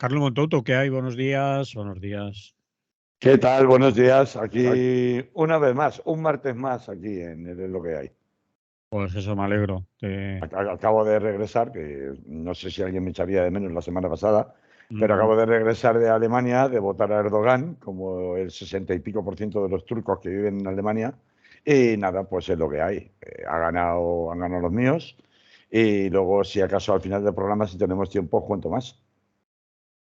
Carlos Montouto, ¿qué hay? Buenos días, buenos días. ¿Qué tal? Buenos días. Aquí una vez más, un martes más aquí en lo que hay. Pues eso, me alegro. Acabo de regresar, que no sé si alguien me echaría de menos la semana pasada, pero No, acabo de regresar de Alemania, de votar a Erdogan, como el 60 y pico % de los turcos que viven en Alemania. Y nada, pues es lo que hay. Han ganado los míos. Y luego, si acaso al final del programa, si tenemos tiempo, cuento más.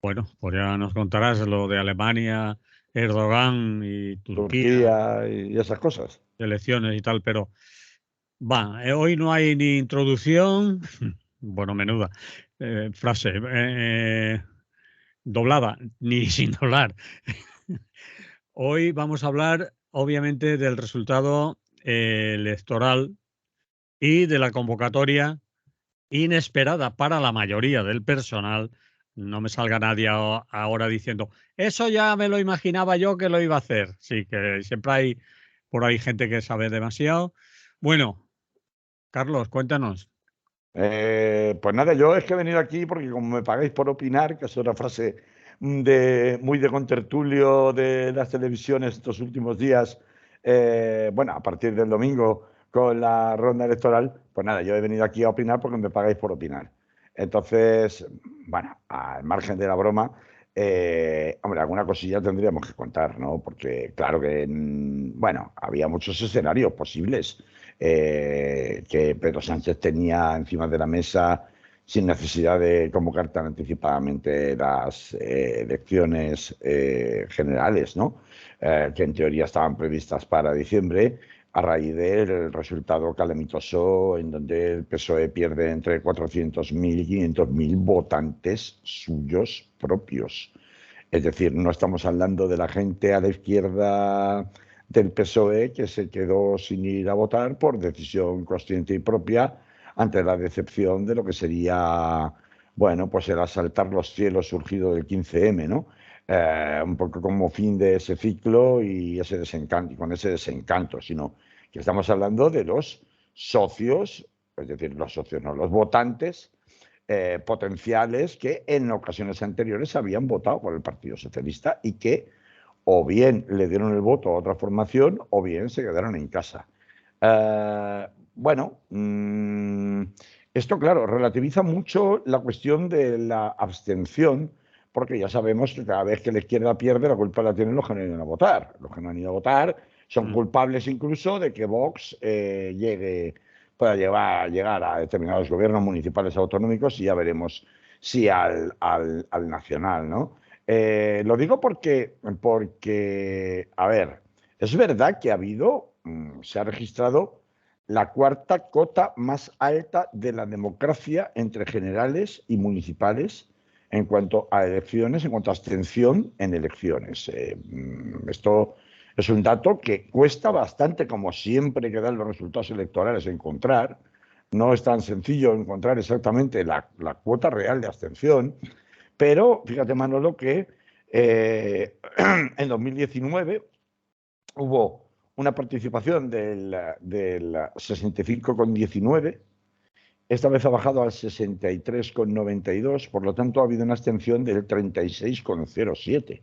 bueno, pues ya nos contarás lo de Alemania, Erdogan y Turquía, Turquía y esas cosas. elecciones y tal, pero hoy no hay ni introducción, bueno, menuda frase, doblada, ni sin doblar. Hoy vamos a hablar, obviamente, del resultado electoral y de la convocatoria inesperada para la mayoría del personal. No me salga nadie ahora diciendo, eso ya me lo imaginaba yo que lo iba a hacer. Sí, que siempre hay por ahí gente que sabe demasiado. Bueno, Carlos, cuéntanos. Pues nada, yo es que he venido aquí porque como me pagáis por opinar, que es otra frase muy de contertulio de las televisiones estos últimos días, bueno, a partir del domingo con la ronda electoral, pues nada, yo he venido aquí a opinar porque me pagáis por opinar. Entonces, bueno, al margen de la broma, hombre, alguna cosilla tendríamos que contar, ¿no? Porque claro que, bueno, había muchos escenarios posibles que Pedro Sánchez tenía encima de la mesa sin necesidad de convocar tan anticipadamente las elecciones generales, ¿no? Que en teoría estaban previstas para diciembre, a raíz del resultado calamitoso en donde el PSOE pierde entre 400.000 y 500.000 votantes suyos propios. Es decir, no estamos hablando de la gente a la izquierda del PSOE que se quedó sin ir a votar por decisión consciente y propia ante la decepción de lo que sería, bueno, pues el asaltar los cielos surgido del 15M, ¿no? Un poco como fin de ese ciclo y ese desencanto, y con ese desencanto, sino que estamos hablando de los socios, es decir, los socios, no, los votantes potenciales que en ocasiones anteriores habían votado por el Partido Socialista y que o bien le dieron el voto a otra formación o bien se quedaron en casa. Bueno, esto, claro, relativiza mucho la cuestión de la abstención, porque ya sabemos que cada vez que la izquierda pierde, la culpa la tienen los que no han ido a votar. Los que no han ido a votar son Mm. culpables incluso de que Vox pueda llegar a determinados gobiernos municipales autonómicos y ya veremos si al nacional, ¿no? Lo digo porque, a ver, es verdad que se ha registrado la cuarta cota más alta de la democracia entre generales y municipales en cuanto a elecciones, en cuanto a abstención en elecciones. Esto es un dato que cuesta bastante, como siempre que dan los resultados electorales, encontrar. No es tan sencillo encontrar exactamente la cuota real de abstención, pero fíjate, Manolo, que en 2019 hubo una participación del 65,19, esta vez ha bajado al 63,92, por lo tanto ha habido una abstención del 36,07.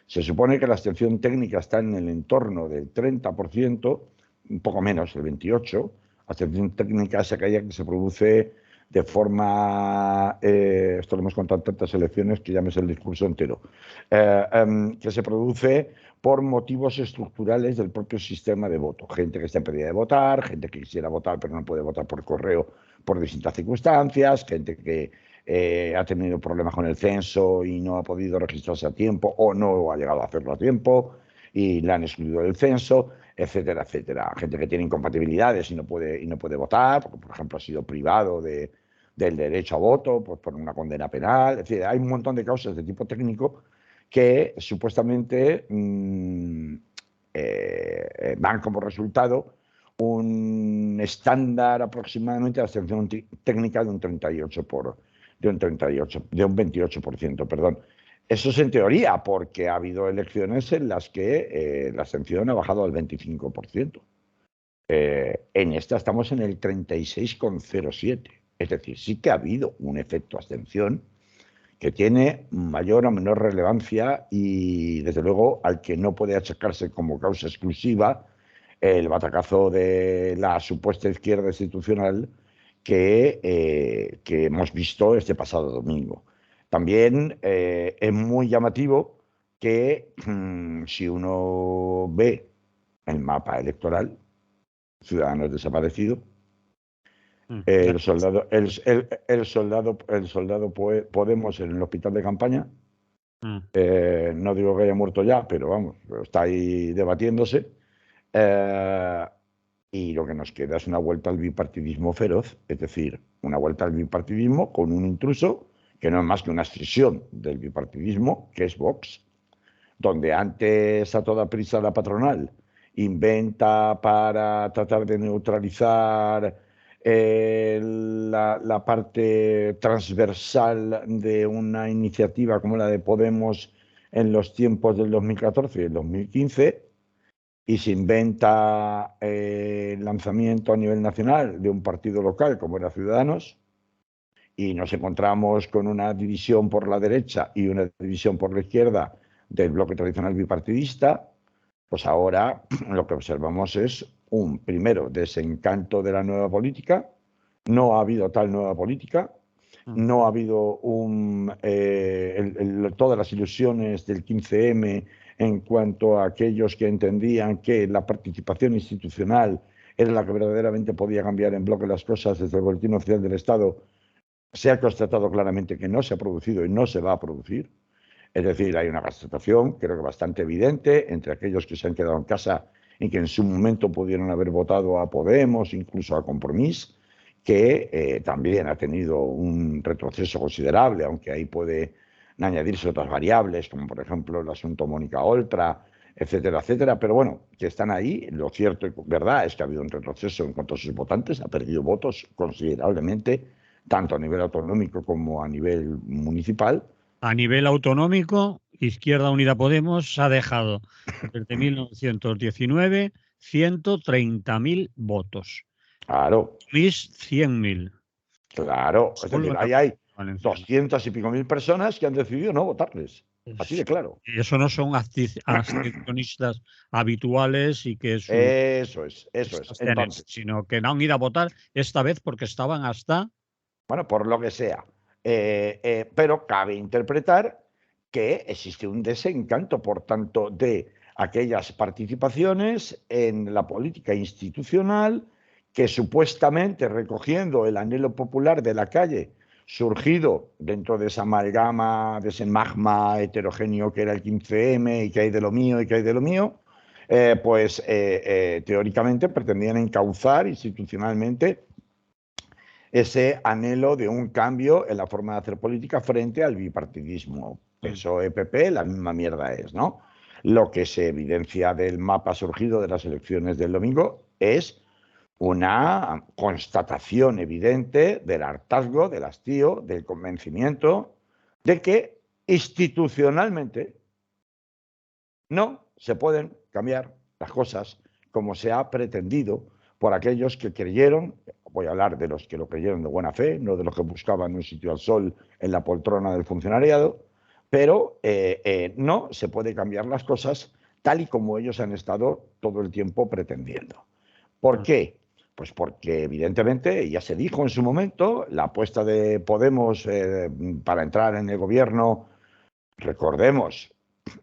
Se supone que la abstención técnica está en el entorno del 30%, un poco menos, el 28%. Abstención técnica es aquella que se produce de forma, esto lo hemos contado en tantas elecciones que ya me sé el discurso entero, que se produce por motivos estructurales del propio sistema de voto. Gente que está impedida de votar, gente que quisiera votar pero no puede votar por correo por distintas circunstancias, gente que ha tenido problemas con el censo y no ha podido registrarse a tiempo o no ha llegado a hacerlo a tiempo y la han excluido del censo, etcétera, etcétera. Gente que tiene incompatibilidades y no puede votar, porque por ejemplo ha sido privado del derecho a voto pues, por una condena penal. Es decir, hay un montón de causas de tipo técnico que supuestamente van como resultado un estándar aproximadamente de abstención técnica de un 28%, perdón. Eso es en teoría, porque ha habido elecciones en las que la abstención ha bajado al 25%. En esta estamos en el 36,07%. Es decir, sí que ha habido un efecto abstención que tiene mayor o menor relevancia y, desde luego, al que no puede achacarse como causa exclusiva el batacazo de la supuesta izquierda institucional que hemos visto este pasado domingo. También es muy llamativo que si uno ve el mapa electoral, Ciudadanos desaparecido, el soldado Podemos en el hospital de campaña, no digo que haya muerto ya, pero vamos, está ahí debatiéndose. Y lo que nos queda es una vuelta al bipartidismo feroz, es decir, una vuelta al bipartidismo con un intruso que no es más que una escisión del bipartidismo, que es Vox, donde antes a toda prisa la patronal inventa para tratar de neutralizar la parte transversal de una iniciativa como la de Podemos en los tiempos del 2014 y el 2015, y se inventa el lanzamiento a nivel nacional de un partido local como era Ciudadanos, y nos encontramos con una división por la derecha y una división por la izquierda del bloque tradicional bipartidista. Pues ahora lo que observamos es un, primero, desencanto de la nueva política. No ha habido tal nueva política, no ha habido todas las ilusiones del 15M en cuanto a aquellos que entendían que la participación institucional era la que verdaderamente podía cambiar en bloque las cosas desde el Boletín Oficial del Estado. Se ha constatado claramente que no se ha producido y no se va a producir. Es decir, hay una constatación, creo que bastante evidente, entre aquellos que se han quedado en casa y que en su momento pudieron haber votado a Podemos, incluso a Compromís, que también ha tenido un retroceso considerable, aunque ahí puede añadirse otras variables, como por ejemplo el asunto Mónica Oltra, etcétera, etcétera. Pero bueno, que están ahí. Lo cierto y verdad es que ha habido un retroceso en cuanto a sus votantes, ha perdido votos considerablemente, tanto a nivel autonómico como a nivel municipal. A nivel autonómico, Izquierda Unida Podemos ha dejado desde 1919 130.000 votos. Claro. Mis 100.000. Claro. Es Solo decir, en la ahí hay Valenciana. 200 y pico mil personas que han decidido no votarles. Así de claro. Y eso no son abstencionistas habituales y que su Eso es. Entonces, sino que no han ido a votar esta vez porque estaban hasta... bueno, por lo que sea. Pero cabe interpretar que existe un desencanto, por tanto, de aquellas participaciones en la política institucional que supuestamente, recogiendo el anhelo popular de la calle, surgido dentro de esa amalgama, de ese magma heterogéneo que era el 15M y que hay de lo mío y que hay de lo mío, teóricamente pretendían encauzar institucionalmente ese anhelo de un cambio en la forma de hacer política frente al bipartidismo. PSOE-PP, la misma mierda es, ¿no? Lo que se evidencia del mapa surgido de las elecciones del domingo es una constatación evidente del hartazgo, del hastío, del convencimiento de que institucionalmente no se pueden cambiar las cosas como se ha pretendido por aquellos que creyeron, voy a hablar de los que lo creyeron de buena fe, no de los que buscaban un sitio al sol en la poltrona del funcionariado, pero no se puede cambiar las cosas tal y como ellos han estado todo el tiempo pretendiendo. ¿Por qué? Pues porque evidentemente, ya se dijo en su momento, la apuesta de Podemos para entrar en el gobierno, recordemos,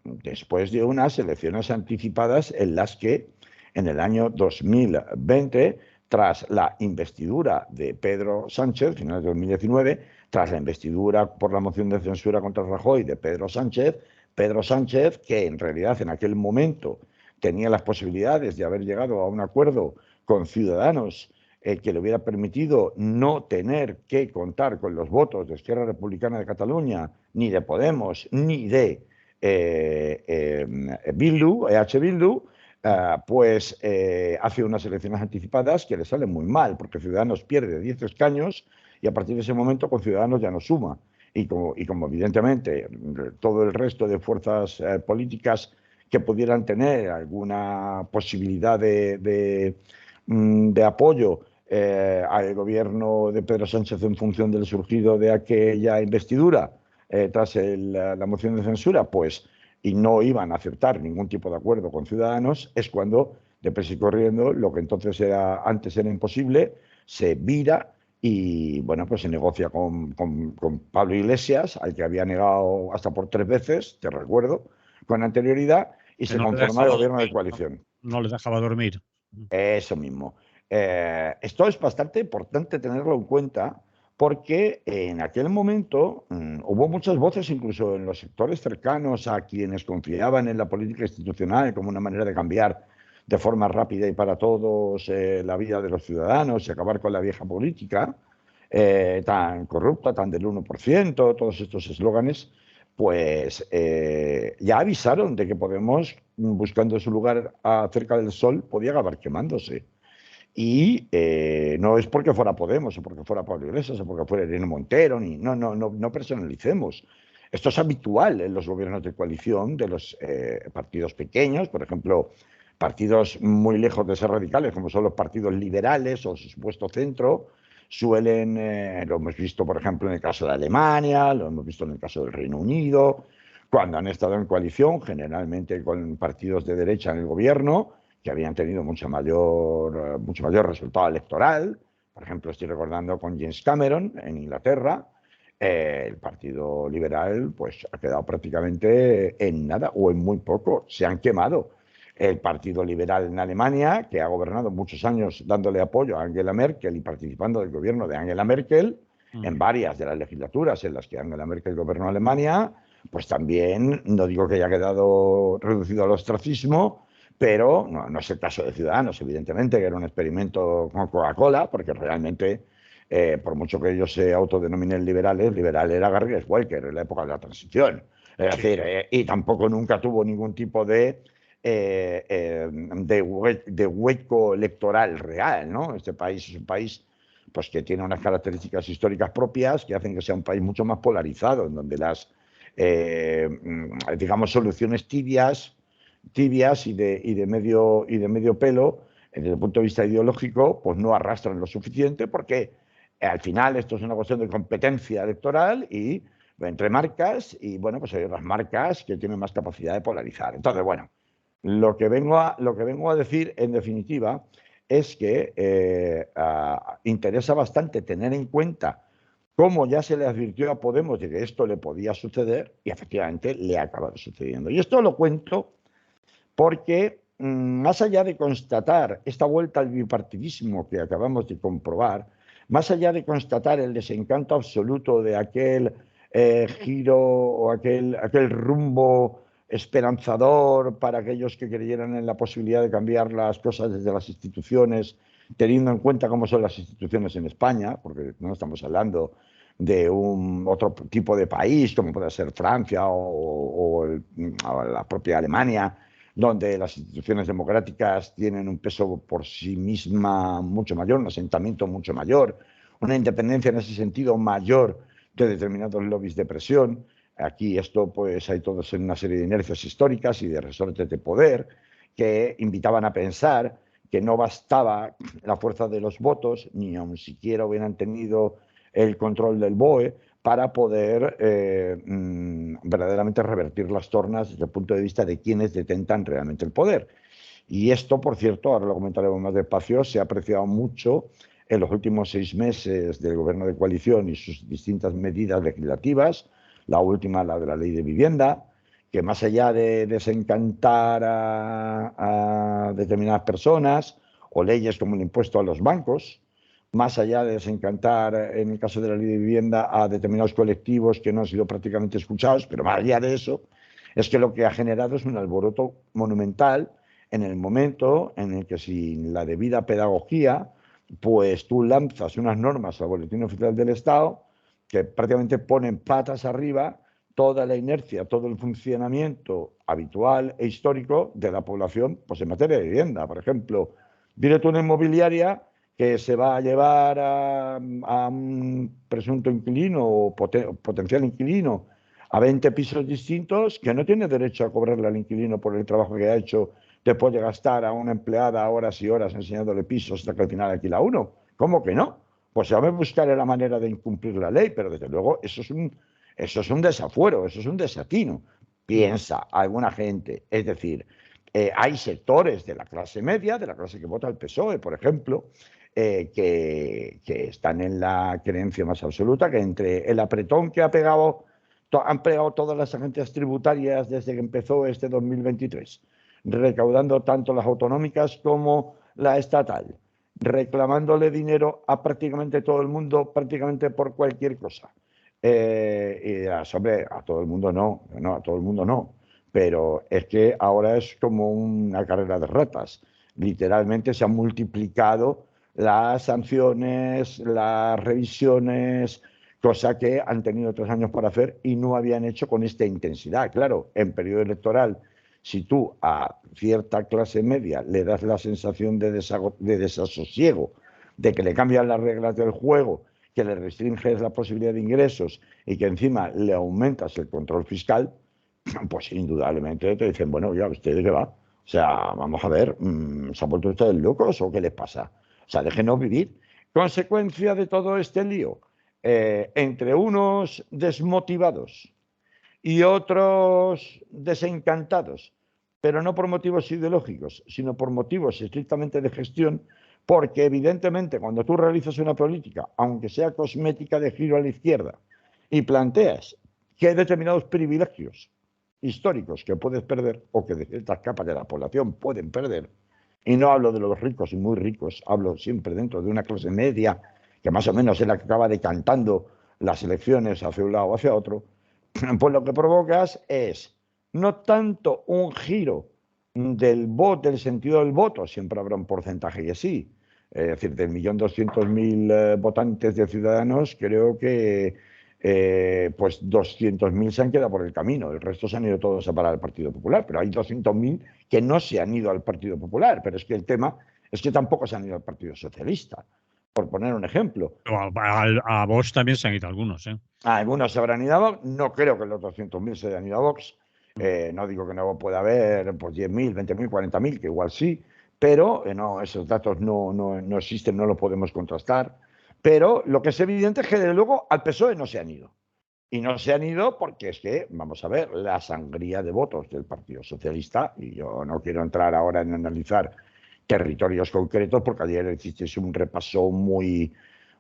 después de unas elecciones anticipadas en las que en el año 2020, tras la investidura de Pedro Sánchez, finales de 2019, tras la investidura por la moción de censura contra Rajoy de Pedro Sánchez, que en realidad en aquel momento tenía las posibilidades de haber llegado a un acuerdo con Ciudadanos que le hubiera permitido no tener que contar con los votos de Esquerra Republicana de Cataluña, ni de Podemos, ni de Bildu, hace unas elecciones anticipadas que le salen muy mal, porque Ciudadanos pierde 10 escaños y a partir de ese momento con Ciudadanos ya no suma. Y como evidentemente todo el resto de fuerzas políticas que pudieran tener alguna posibilidad de apoyo al gobierno de Pedro Sánchez en función del surgido de aquella investidura, tras la moción de censura, pues, y no iban a aceptar ningún tipo de acuerdo con Ciudadanos, es cuando, deprisa y corriendo, lo que entonces antes era imposible, se vira y, bueno, pues se negocia con Pablo Iglesias, al que había negado hasta por 3 veces, te recuerdo, con anterioridad, y Que se no le conforma el dejaba gobierno de dormir, coalición. no les dejaba dormir. Eso mismo. Esto es bastante importante tenerlo en cuenta porque en aquel momento hubo muchas voces, incluso en los sectores cercanos a quienes confiaban en la política institucional como una manera de cambiar de forma rápida y para todos la vida de los ciudadanos y acabar con la vieja política tan corrupta, tan del 1%, todos estos eslóganes, pues ya avisaron de que Podemos, buscando su lugar cerca del sol, podía acabar quemándose. Y no es porque fuera Podemos o porque fuera Pablo Iglesias o porque fuera Irene Montero, ni, no personalicemos. Esto es habitual en los gobiernos de coalición de los partidos pequeños, por ejemplo, partidos muy lejos de ser radicales, como son los partidos liberales o su supuesto centro, suelen, lo hemos visto, por ejemplo, en el caso de Alemania, lo hemos visto en el caso del Reino Unido, cuando han estado en coalición, generalmente con partidos de derecha en el gobierno, que habían tenido mucho mayor resultado electoral. Por ejemplo, estoy recordando con James Cameron en Inglaterra, el Partido Liberal pues ha quedado prácticamente en nada o en muy poco, se han quemado. El Partido Liberal en Alemania, que ha gobernado muchos años dándole apoyo a Angela Merkel y participando del gobierno de Angela Merkel, en varias de las legislaturas en las que Angela Merkel gobernó Alemania, pues también, no digo que haya quedado reducido al ostracismo, pero no es el caso de Ciudadanos, evidentemente, que era un experimento con Coca-Cola, porque realmente, por mucho que ellos se autodenominen liberales, liberal era Garrigues Walker en la época de la transición. Es decir, y tampoco nunca tuvo ningún tipo de hueco electoral real, ¿no? Este país es un país pues, que tiene unas características históricas propias que hacen que sea un país mucho más polarizado, en donde las, digamos, soluciones tibias y de medio pelo, desde el punto de vista ideológico, pues no arrastran lo suficiente porque al final esto es una cuestión de competencia electoral y entre marcas y bueno, pues hay otras marcas que tienen más capacidad de polarizar. Entonces, bueno, lo que vengo a decir en definitiva es que interesa bastante tener en cuenta cómo ya se le advirtió a Podemos de que esto le podía suceder y efectivamente le ha acabado sucediendo. Y esto lo cuento porque más allá de constatar esta vuelta al bipartidismo que acabamos de comprobar, más allá de constatar el desencanto absoluto de aquel giro o aquel rumbo esperanzador para aquellos que creyeran en la posibilidad de cambiar las cosas desde las instituciones, teniendo en cuenta cómo son las instituciones en España, porque no estamos hablando de otro tipo de país, como puede ser Francia o la propia Alemania, donde las instituciones democráticas tienen un peso por sí misma mucho mayor, un asentamiento mucho mayor, una independencia en ese sentido mayor de determinados lobbies de presión. Aquí esto, pues hay todos en una serie de inercias históricas y de resortes de poder que invitaban a pensar que no bastaba la fuerza de los votos, ni aun siquiera hubieran tenido el control del BOE, para poder verdaderamente revertir las tornas desde el punto de vista de quienes detentan realmente el poder. Y esto, por cierto, ahora lo comentaremos más despacio, se ha apreciado mucho en los últimos 6 meses del gobierno de coalición y sus distintas medidas legislativas, la última, la de la ley de vivienda, que más allá de desencantar a determinadas personas o leyes como el impuesto a los bancos, más allá de desencantar, en el caso de la ley de vivienda, a determinados colectivos que no han sido prácticamente escuchados, pero más allá de eso, es que lo que ha generado es un alboroto monumental en el momento en el que sin la debida pedagogía, pues tú lanzas unas normas al Boletín Oficial del Estado que prácticamente ponen patas arriba toda la inercia, todo el funcionamiento habitual e histórico de la población pues en materia de vivienda. Por ejemplo, viene tú una inmobiliaria que se va a llevar a un presunto inquilino o potencial inquilino a 20 pisos distintos, que no tiene derecho a cobrarle al inquilino por el trabajo que ha hecho después de gastar a una empleada horas y horas enseñándole pisos hasta que al final alquila uno. ¿Cómo que no? Pues ya me buscaré la manera de incumplir la ley, pero desde luego eso Eso es un desafuero, eso es un desatino. Piensa alguna gente, es decir, hay sectores de la clase media, de la clase que vota el PSOE, por ejemplo, que están en la creencia más absoluta que entre el apretón que han pegado todas las agencias tributarias desde que empezó este 2023, recaudando tanto las autonómicas como la estatal, reclamándole dinero a prácticamente todo el mundo, prácticamente por cualquier cosa. Y dirás, hombre, a todo el mundo no, a todo el mundo no. Pero es que ahora es como una carrera de ratas. Literalmente se han multiplicado las sanciones, las revisiones, cosa que han tenido 3 años para hacer y no habían hecho con esta intensidad. Claro, en periodo electoral, si tú a cierta clase media le das la sensación de desasosiego, de que le cambian las reglas del juego, que le restringes la posibilidad de ingresos y que encima le aumentas el control fiscal, pues indudablemente te dicen, bueno, ya, ¿usted de qué va? O sea, vamos a ver, ¿se han vuelto ustedes locos o qué les pasa? O sea, déjenos vivir. Consecuencia de todo este lío, entre unos desmotivados y otros desencantados, pero no por motivos ideológicos, sino por motivos estrictamente de gestión, porque evidentemente cuando tú realizas una política, aunque sea cosmética de giro a la izquierda, y planteas que hay determinados privilegios históricos que puedes perder o que de ciertas capas de la población pueden perder, y no hablo de los ricos y muy ricos, hablo siempre dentro de una clase media que más o menos es la que acaba decantando las elecciones hacia un lado o hacia otro, pues lo que provocas es no tanto un giro del voto, del sentido del voto, siempre habrá un porcentaje y así. Es decir, del 1.200.000 votantes de Ciudadanos, creo que pues 200.000 se han quedado por el camino. El resto se han ido todos a parar al Partido Popular, pero hay 200.000 que no se han ido al Partido Popular. Pero es que el tema es que tampoco se han ido al Partido Socialista, por poner un ejemplo. A Vox también se han ido algunos, ¿eh? Algunos se habrán ido a Vox. No creo que los 200.000 se hayan ido a Vox. No digo que no pueda haber pues, 10.000, 20.000, 40.000, que igual sí, pero no, esos datos no existen, no los podemos contrastar. Pero lo que es evidente es que, desde luego, al PSOE no se han ido. Y no se han ido porque es que, vamos a ver, la sangría de votos del Partido Socialista, y yo no quiero entrar ahora en analizar territorios concretos, porque ayer hicisteis un repaso muy,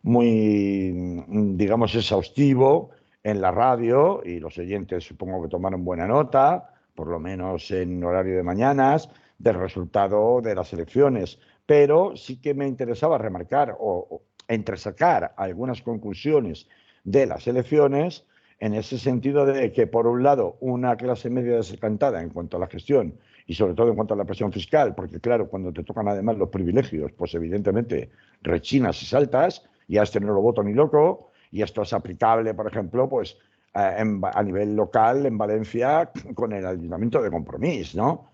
digamos, exhaustivo en la radio y los oyentes supongo que tomaron buena nota, por lo menos en horario de mañanas, del resultado de las elecciones. Pero sí que me interesaba remarcar o entresacar algunas conclusiones de las elecciones en ese sentido de que, por un lado, una clase media desencantada en cuanto a la gestión y sobre todo en cuanto a la presión fiscal, porque claro, cuando te tocan además los privilegios, pues evidentemente rechinas y saltas, y a este no lo voto ni loco, y esto es aplicable, por ejemplo, pues a nivel local en Valencia con el Ayuntamiento de Compromís, ¿no?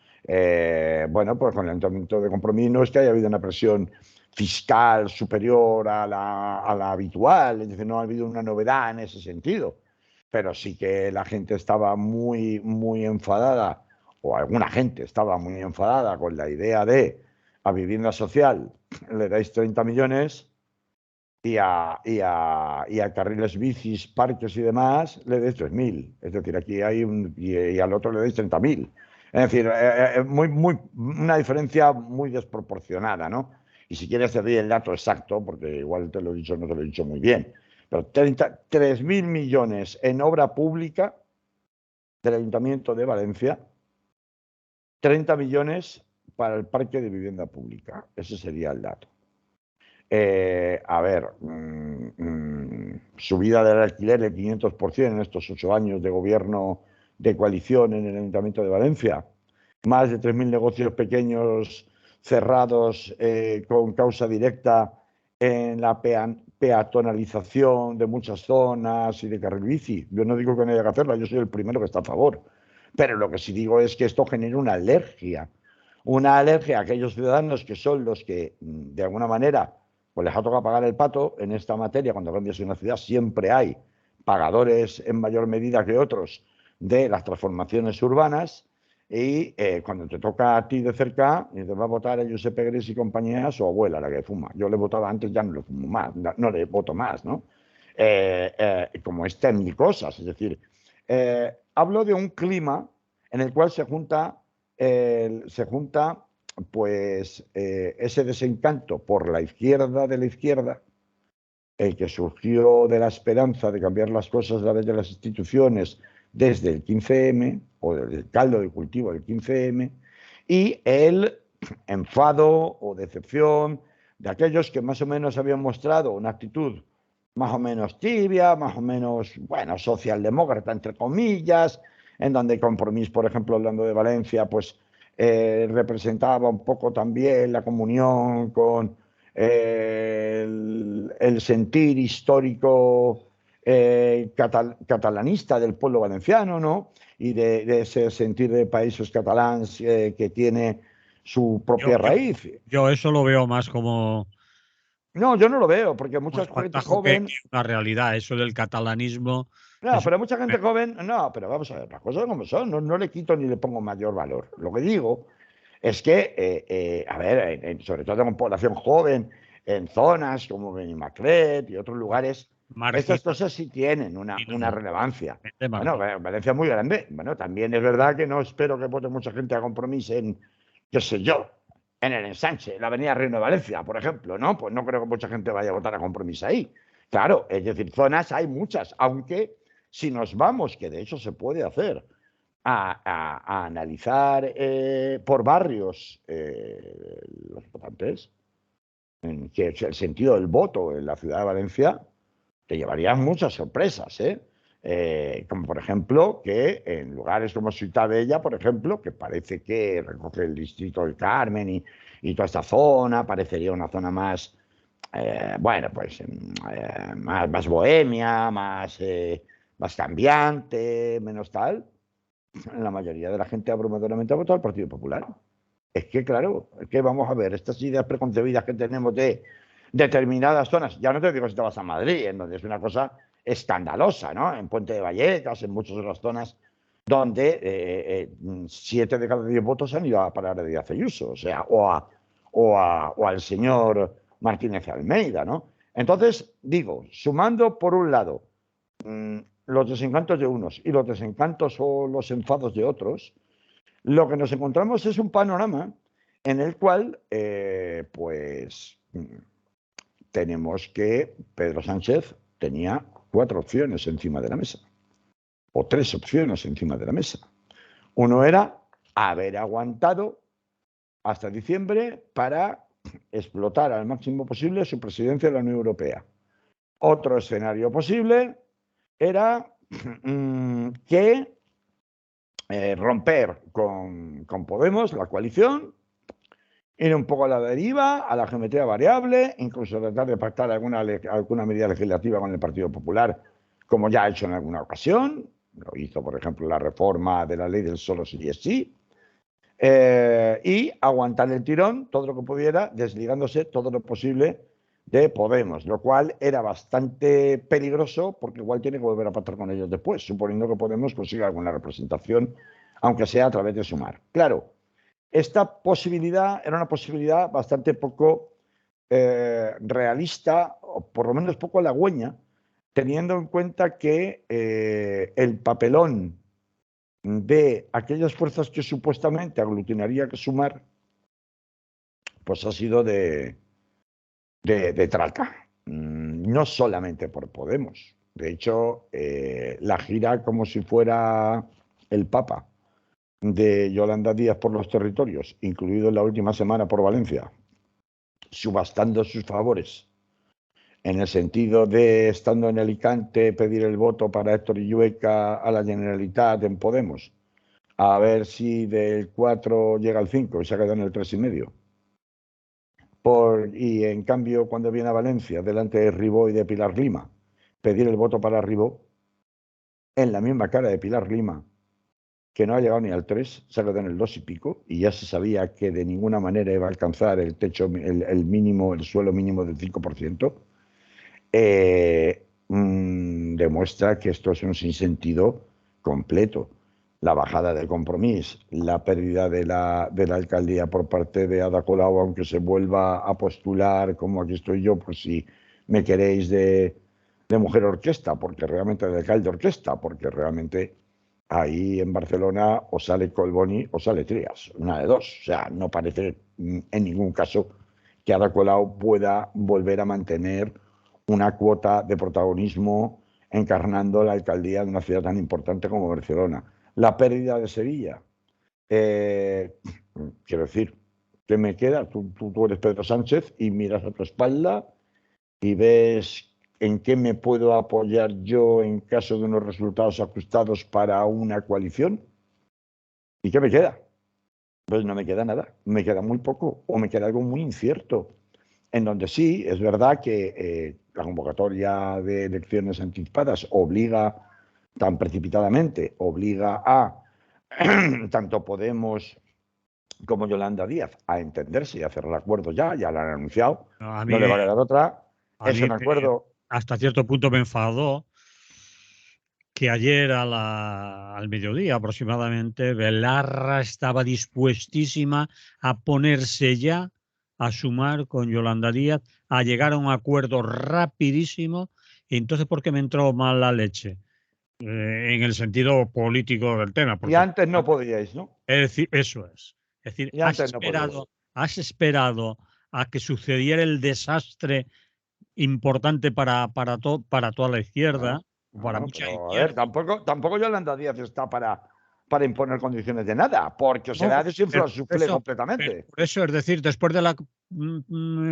Bueno, pues con el Ayuntamiento de Compromís no es que haya habido una presión fiscal superior a la habitual, es decir, no ha habido una novedad en ese sentido, pero sí que la gente estaba muy, muy enfadada, o alguna gente estaba muy enfadada con la idea de a vivienda social le dais 30 millones y a carriles bicis, parques y demás le dais 3.000. Es decir, aquí hay y al otro le dais 30.000. Es decir, una diferencia muy desproporcionada, ¿no? Y si quieres te doy el dato exacto, porque igual te lo he dicho, no te lo he dicho muy bien. Pero 3.000 millones en obra pública del Ayuntamiento de Valencia, 30 millones para el parque de vivienda pública. Ese sería el dato. A ver, subida del alquiler del 500% en estos 8 años de gobierno de coalición en el Ayuntamiento de Valencia. Más de 3.000 negocios pequeños cerrados con causa directa en la peatonalización de muchas zonas y de carril bici. Yo no digo que no haya que hacerla, yo soy el primero que está a favor. Pero lo que sí digo es que esto genera una alergia a aquellos ciudadanos que son los que, de alguna manera, pues les ha tocado pagar el pato en esta materia. Cuando cambias una ciudad siempre hay pagadores en mayor medida que otros de las transformaciones urbanas y cuando te toca a ti de cerca y te va a votar a Giuseppe Gres y compañía, su abuela la que fuma. Yo le votaba antes, ya no le fumo más, no le voto más, ¿no? como está en mil cosas. Es decir, hablo de un clima en el cual se junta pues ese desencanto por la izquierda de la izquierda, el que surgió de la esperanza de cambiar las cosas a través de las instituciones desde el 15M, o del caldo de cultivo del 15M, y el enfado o decepción de aquellos que más o menos habían mostrado una actitud más o menos tibia, más o menos, bueno, socialdemócrata, entre comillas, en donde Compromís, por ejemplo, hablando de Valencia, pues representaba un poco también la comunión con el sentir histórico catalanista del pueblo valenciano, ¿no? Y de ese sentir de países catalans que tiene su propia raíz. Yo eso lo veo más como No, yo no lo veo, porque un mucha gente espantajo que joven. una realidad. Eso del catalanismo No, es pero mucha gente joven. No, pero vamos a ver, las cosas como son. No, no le quito ni le pongo mayor valor. Lo que digo es que, a ver, sobre todo en población joven, en zonas como Benimaclet y otros lugares, estas marginal, cosas sí tienen una relevancia. Bueno, marginal. Valencia es muy grande. Bueno, también es verdad que no espero que vote mucha gente a Compromís en, qué sé yo, en el Ensanche, la avenida Reino de Valencia, por ejemplo, ¿no? Pues no creo que mucha gente vaya a votar a Compromís ahí. Claro, es decir, zonas hay muchas, aunque si nos vamos, que de hecho se puede hacer, a analizar por barrios los votantes, que es el sentido del voto en la ciudad de Valencia, te llevarías muchas sorpresas, como por ejemplo que en lugares como Ciutabella, por ejemplo, que parece que recoge el distrito del Carmen y toda esta zona, parecería una zona más, bueno, pues más bohemia, más cambiante, menos tal. La mayoría de la gente abrumadoramente ha votado al Partido Popular. Es que, claro, es que vamos a ver, estas ideas preconcebidas que tenemos de determinadas zonas, ya no te digo si te vas a Madrid, en donde es una cosa escandalosa, ¿no? En Puente de Vallecas, en muchas otras zonas, donde 7 de cada 10 votos han ido a parar a Díaz Ayuso, o sea, o al señor Martínez Almeida, ¿no? Entonces, digo, sumando por un lado los desencantos de unos y los desencantos o los enfados de otros, lo que nos encontramos es un panorama en el cual, pues, tenemos que Pedro Sánchez tenía 4 opciones encima de la mesa, o 3 opciones encima de la mesa. Uno era haber aguantado hasta diciembre para explotar al máximo posible su presidencia de la Unión Europea. Otro escenario posible era que romper con Podemos, la coalición, ir un poco a la deriva, a la geometría variable, incluso tratar de pactar alguna medida legislativa con el Partido Popular, como ya ha hecho en alguna ocasión. Lo hizo, por ejemplo, la reforma de la ley del solo sí es sí. Y aguantar el tirón todo lo que pudiera, desligándose todo lo posible de Podemos, lo cual era bastante peligroso porque igual tiene que volver a pactar con ellos después, suponiendo que Podemos consiga alguna representación, aunque sea a través de Sumar. Claro, esta posibilidad era una posibilidad bastante poco realista, o por lo menos poco halagüeña, teniendo en cuenta que el papelón de aquellas fuerzas que supuestamente aglutinaría que Sumar, pues ha sido de traca. No solamente por Podemos. De hecho, la gira como si fuera el Papa de Yolanda Díaz por los territorios, incluido en la última semana por Valencia, subastando sus favores, en el sentido de, estando en Alicante, pedir el voto para Héctor Illueca a la Generalitat en Podemos, a ver si del 4 llega al 5 y se ha quedado en el 3,5. Y en cambio, cuando viene a Valencia, delante de Ribó y de Pilar Lima, pedir el voto para Ribó, en la misma cara de Pilar Lima, que no ha llegado ni al 3, se ha quedado en el 2 y pico, y ya se sabía que de ninguna manera iba a alcanzar el techo, el mínimo, el suelo mínimo del 5%, demuestra que esto es un sinsentido completo. La bajada del Compromís, la pérdida de la alcaldía por parte de Ada Colau, aunque se vuelva a postular como aquí estoy yo, pues si me queréis de de mujer orquesta, porque realmente de alcalde orquesta, porque realmente ahí en Barcelona o sale Colboni o sale Trias, una de dos. O sea, no parece en ningún caso que Ada Colau pueda volver a mantener una cuota de protagonismo encarnando la alcaldía de una ciudad tan importante como Barcelona. La pérdida de Sevilla. Quiero decir, ¿qué me queda? Tú eres Pedro Sánchez y miras a tu espalda y ves en qué me puedo apoyar yo en caso de unos resultados ajustados para una coalición. ¿Y qué me queda? Pues no me queda nada, me queda muy poco o me queda algo muy incierto, en donde sí, es verdad que la convocatoria de elecciones anticipadas obliga tan precipitadamente, obliga a tanto Podemos como Yolanda Díaz a entenderse y a cerrar acuerdos ya lo han anunciado, A no le mí, va a quedar otra, a es mí un acuerdo. hasta cierto punto me enfadó que ayer al mediodía aproximadamente, Belarra estaba dispuestísima a ponerse ya a sumar con Yolanda Díaz, a llegar a un acuerdo rapidísimo. Y entonces, ¿por qué me entró mal la leche? En el sentido político del tema, Y porque antes no podíais, ¿no? es decir, eso es. Es decir, Y antes no podíais. has esperado a que sucediera el desastre importante para toda la izquierda, Bueno, para bueno, mucha pero a ver, izquierda. tampoco Yolanda Díaz está para imponer condiciones de nada, porque se le No, ha desinflado su flé pero completamente. por eso, es decir, después de la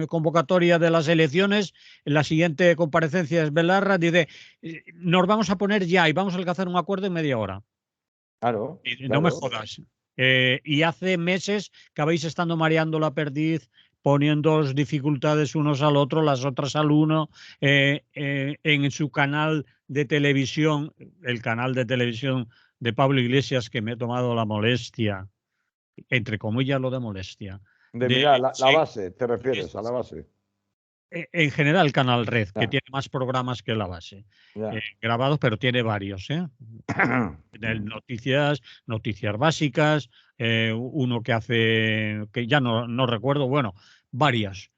convocatoria de las elecciones, en la siguiente comparecencia es Belarra, dice, nos vamos a poner ya y vamos a alcanzar un acuerdo en media hora. Claro, Y no me claro. jodas. Y hace meses que habéis estado mareando la perdiz, poniéndoos dificultades unos al otro, las otras al uno, en su canal de televisión, el canal de televisión de Pablo Iglesias, que me he tomado la molestia, entre comillas lo de molestia, De de mirar la base, te refieres a la base. en general Canal Red, que Ya, tiene más programas que la base, ya. grabados, pero tiene varios, noticias, noticias básicas, uno que hace, que ya no recuerdo, bueno, varias.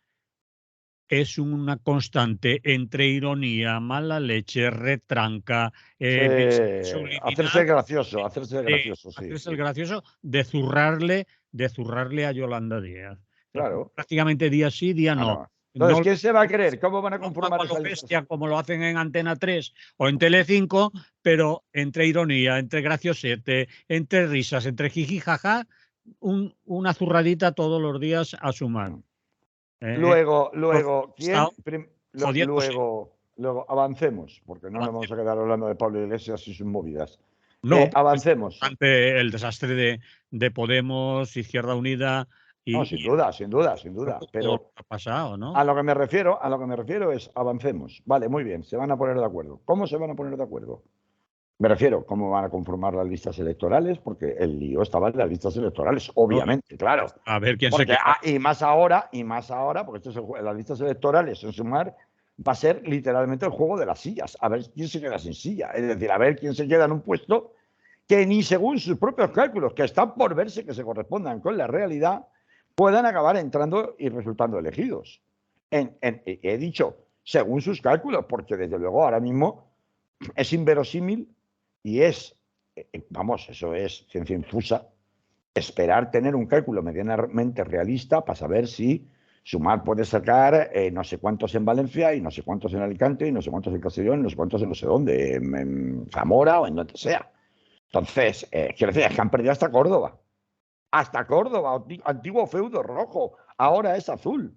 Es una constante entre ironía, mala leche, retranca, Sí, mensaje subliminal, hacerse de gracioso, sí, hacerse el sí. gracioso, de zurrarle a Yolanda Díaz. Claro. Prácticamente día sí, día no. Claro. Entonces, No, ¿quién se va a creer? ¿Cómo van a no lo hago conformar a lo esa lista? bestia como lo hacen en Antena 3 o en Telecinco, pero entre ironía, entre graciosete, entre risas, entre jiji jaja, una zurradita todos los días a sumar. Eh, Luego, Está jodiéndose. luego, avancemos, porque no nos vamos a Avancemos. quedar hablando de Pablo Iglesias y sus movidas. No, pero es Avancemos. ante el desastre de Podemos, Izquierda Unida No, y sin duda, sin duda, sin todo duda. lo Pero que ha pasado, a ¿no? lo que me refiero es avancemos. Vale, muy bien, se van a poner de acuerdo. ¿Cómo se van a poner de acuerdo? Me refiero, ¿cómo van a conformar las listas electorales? Porque el lío estaba en las listas electorales, No, obviamente, claro. a ver quién se Porque, queda. y más ahora, porque las listas electorales en sumar va a ser literalmente el juego de las sillas. A ver quién se queda sin silla. Es decir, a ver quién se queda en un puesto que ni según sus propios cálculos, que están por verse que se correspondan con la realidad, puedan acabar entrando y resultando elegidos. He dicho, según sus cálculos, porque desde luego ahora mismo es inverosímil y vamos, eso es ciencia infusa, esperar tener un cálculo medianamente realista para saber si Sumar puede sacar no sé cuántos en Valencia y no sé cuántos en Alicante y no sé cuántos en Castellón y no sé cuántos en no sé dónde, en Zamora o en donde sea. Entonces, quiero decir, es que han perdido hasta Córdoba, antiguo feudo rojo, ahora es azul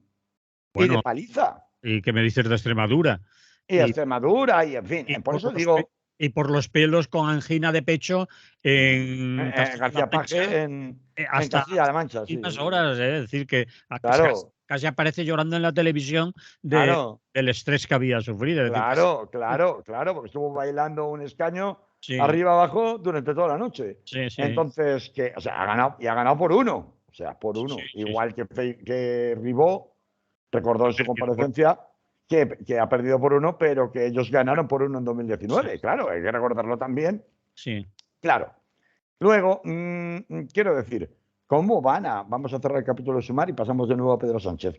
y de Bueno, paliza. ¿y qué me dices de Extremadura? Y Y, Extremadura y en fin, y por por eso los digo, y por los pelos con angina de pecho en Castilla-La García Mancha, Paje en hasta Castilla-La Mancha, unas sí. horas, es decir, que Claro, casi aparece llorando en la televisión claro. del estrés que había sufrido. Es decir, Claro, porque estuvo bailando un escaño sí, arriba abajo durante toda la noche. sí, sí, Entonces, o sea, ha ganado por uno, o sea, por sí, uno. sí, sí. Igual que Ribó recordó en su Perdido por- comparecencia que ha perdido por uno, pero que ellos ganaron por uno en Sí, 2019. Claro, hay que recordarlo también. sí. Claro. Luego, quiero decir, vamos a cerrar el capítulo de Sumar y pasamos de nuevo a Pedro Sánchez.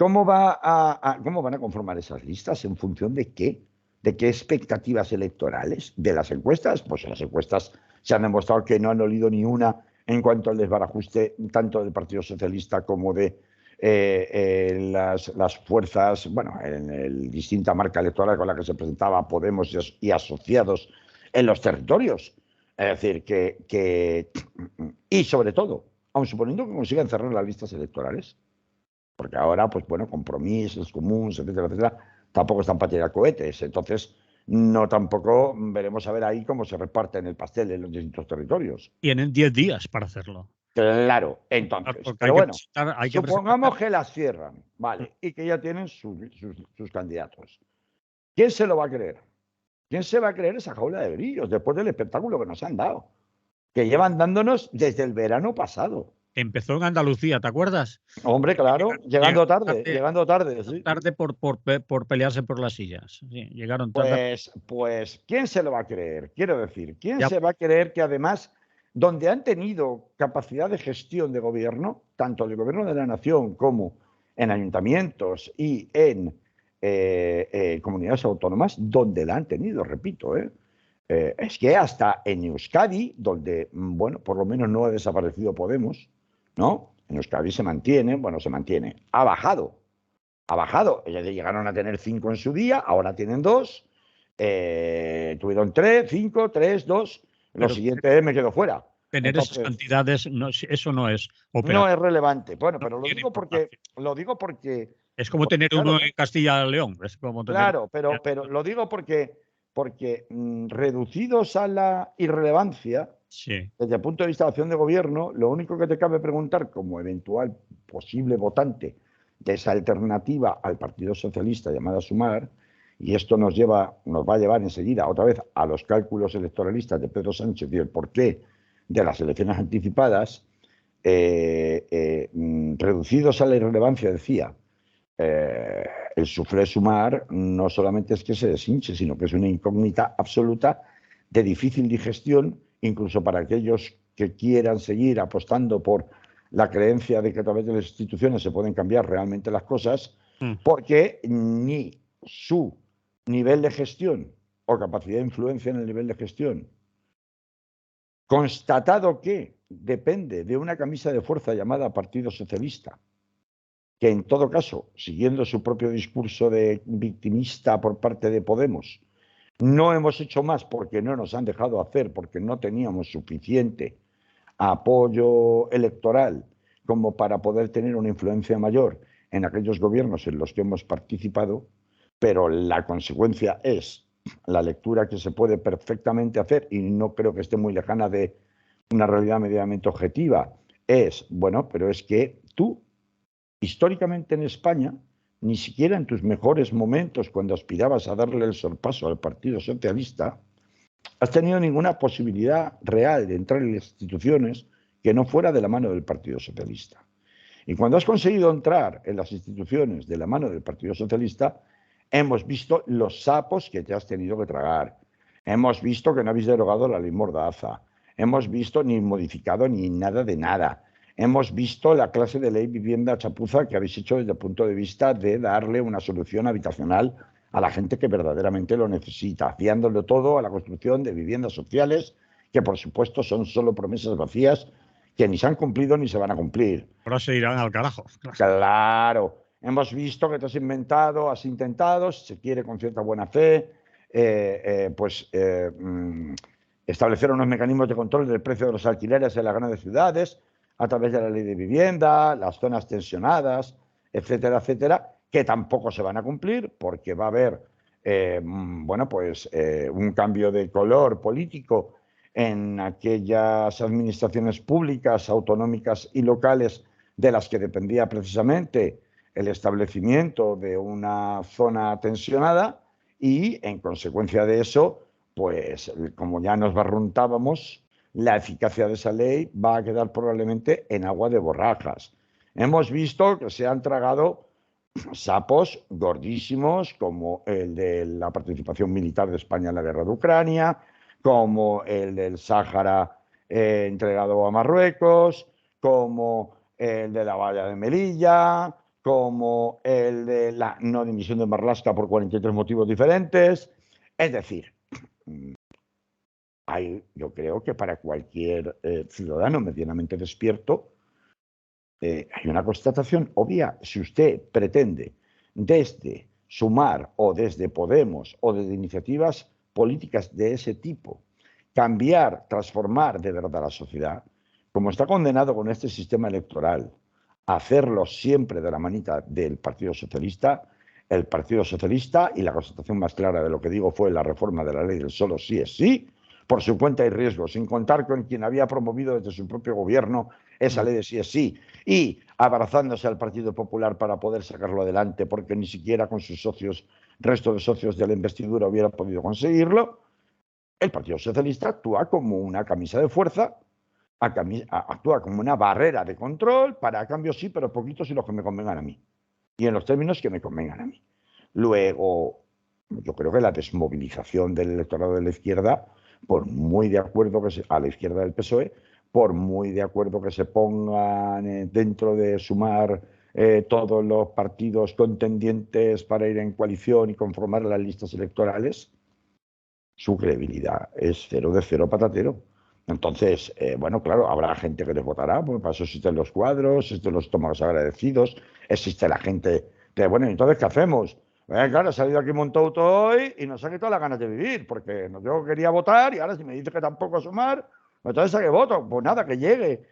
¿cómo van a conformar esas listas? ¿En función de qué? ¿De qué expectativas electorales? ¿De las encuestas? Pues las encuestas se han demostrado que no han olido ni una en cuanto al desbarajuste tanto del Partido Socialista como de las fuerzas, bueno, en el distinta marca electoral con la que se presentaba Podemos y asociados en los territorios. Es decir, y sobre todo, aun suponiendo que consigan cerrar las listas electorales, porque ahora, pues bueno, compromisos comunes, etcétera, etcétera, tampoco están para tirar cohetes. Entonces, no tampoco veremos a ver ahí cómo se reparten el pastel en los distintos territorios. Tienen 10 días para hacerlo. Claro, entonces. Porque Pero bueno, hay que supongamos que las cierran, vale, y que ya tienen sus candidatos. ¿Quién se lo va a creer? ¿Quién se va a creer esa jaula de grillos después del espectáculo que nos han dado? Que llevan dándonos desde el verano pasado. Empezó en Andalucía, ¿te acuerdas? Hombre, claro, llegando tarde, sí. Tarde por pelearse por las sillas. Sí, llegaron tarde. Pues, ¿quién se lo va a creer? Quiero decir, ¿quién Ya. se va a creer que además, donde han tenido capacidad de gestión de gobierno, tanto el gobierno de la nación como en ayuntamientos y en comunidades autónomas, donde la han tenido, repito, es que hasta en Euskadi, donde, bueno, por lo menos no ha desaparecido Podemos, ¿no? En Euskadi se mantiene, ha bajado. Ellos llegaron a tener 5 en su día, ahora tienen 2, tuvieron 3, 5, 3, 2, lo siguiente me quedo fuera. Tener Entonces, esas cantidades, no, eso no es no operativo. es relevante. Bueno, No pero tiene importancia. lo digo porque Es como tener claro, uno en Castilla y León. Es como tener. claro, pero lo digo porque reducidos a la irrelevancia, Sí. desde el punto de vista de acción de gobierno, lo único que te cabe preguntar como eventual posible votante de esa alternativa al Partido Socialista llamada Sumar, y esto nos va a llevar enseguida otra vez a los cálculos electoralistas de Pedro Sánchez y el porqué de las elecciones anticipadas, reducidos a la irrelevancia, decía, el suflé Sumar no solamente es que se deshinche, sino que es una incógnita absoluta de difícil digestión, incluso para aquellos que quieran seguir apostando por la creencia de que a través de las instituciones se pueden cambiar realmente las cosas, porque ni su nivel de gestión o capacidad de influencia en el nivel de gestión, constatado que depende de una camisa de fuerza llamada Partido Socialista, que en todo caso, siguiendo su propio discurso de victimista por parte de Podemos, no hemos hecho más porque no nos han dejado hacer, porque no teníamos suficiente apoyo electoral como para poder tener una influencia mayor en aquellos gobiernos en los que hemos participado, pero la consecuencia es la lectura que se puede perfectamente hacer, y no creo que esté muy lejana de una realidad medianamente objetiva, es, bueno, pero es que tú, históricamente en España, ni siquiera en tus mejores momentos, cuando aspirabas a darle el sorpaso al Partido Socialista, has tenido ninguna posibilidad real de entrar en las instituciones que no fuera de la mano del Partido Socialista. Y cuando has conseguido entrar en las instituciones de la mano del Partido Socialista, hemos visto los sapos que te has tenido que tragar. Hemos visto que no habéis derogado la ley Mordaza. Hemos visto ni modificado ni nada de nada. Hemos visto la clase de ley vivienda chapuza que habéis hecho desde el punto de vista de darle una solución habitacional a la gente que verdaderamente lo necesita, fiándolo todo a la construcción de viviendas sociales, que por supuesto son solo promesas vacías que ni se han cumplido ni se van a cumplir. Ahora se irán al carajo. Claro. Hemos visto que te has inventado, has intentado, si se quiere con cierta buena fe, establecer unos mecanismos de control del precio de los alquileres en las grandes ciudades a través de la ley de vivienda, las zonas tensionadas, etcétera, etcétera, que tampoco se van a cumplir porque va a haber un cambio de color político en aquellas administraciones públicas, autonómicas y locales de las que dependía precisamente el establecimiento de una zona tensionada, y en consecuencia de eso, pues como ya nos barruntábamos, la eficacia de esa ley va a quedar probablemente en agua de borrajas. Hemos visto que se han tragado sapos gordísimos, como el de la participación militar de España en la guerra de Ucrania, como el del Sáhara entregado a Marruecos, como el de la valla de Melilla, como el de la no dimisión de Marlaska por 43 motivos diferentes. Es decir, yo creo que para cualquier ciudadano medianamente despierto hay una constatación obvia. Si usted pretende desde Sumar o desde Podemos o desde iniciativas políticas de ese tipo cambiar, transformar de verdad la sociedad, como está condenado con este sistema electoral, a hacerlo siempre de la manita del Partido Socialista, el Partido Socialista, y la constatación más clara de lo que digo fue la reforma de la ley del solo sí es sí, por su cuenta y riesgo, sin contar con quien había promovido desde su propio gobierno esa ley de sí es sí, y abrazándose al Partido Popular para poder sacarlo adelante, porque ni siquiera con sus socios, resto de socios de la investidura, hubiera podido conseguirlo. El Partido Socialista actúa como una camisa de fuerza, actúa como una barrera de control para, a cambio sí, pero poquitos y los que me convengan a mí. Y en los términos que me convengan a mí. Luego, yo creo que la desmovilización del electorado de la izquierda, por muy de acuerdo que a la izquierda del PSOE, por muy de acuerdo que se pongan dentro de Sumar todos los partidos contendientes para ir en coalición y conformar las listas electorales, su credibilidad es cero de cero patatero. Entonces, bueno, claro, habrá gente que les votará, pues para eso existen los cuadros, existen los estómagos agradecidos, existe la gente que, bueno, entonces, ¿qué hacemos? Claro, he salido aquí Montouto hoy y nos ha quitado las ganas de vivir, porque yo quería votar y ahora si me dice que tampoco a Sumar, entonces ¿a qué voto? Pues nada, que llegue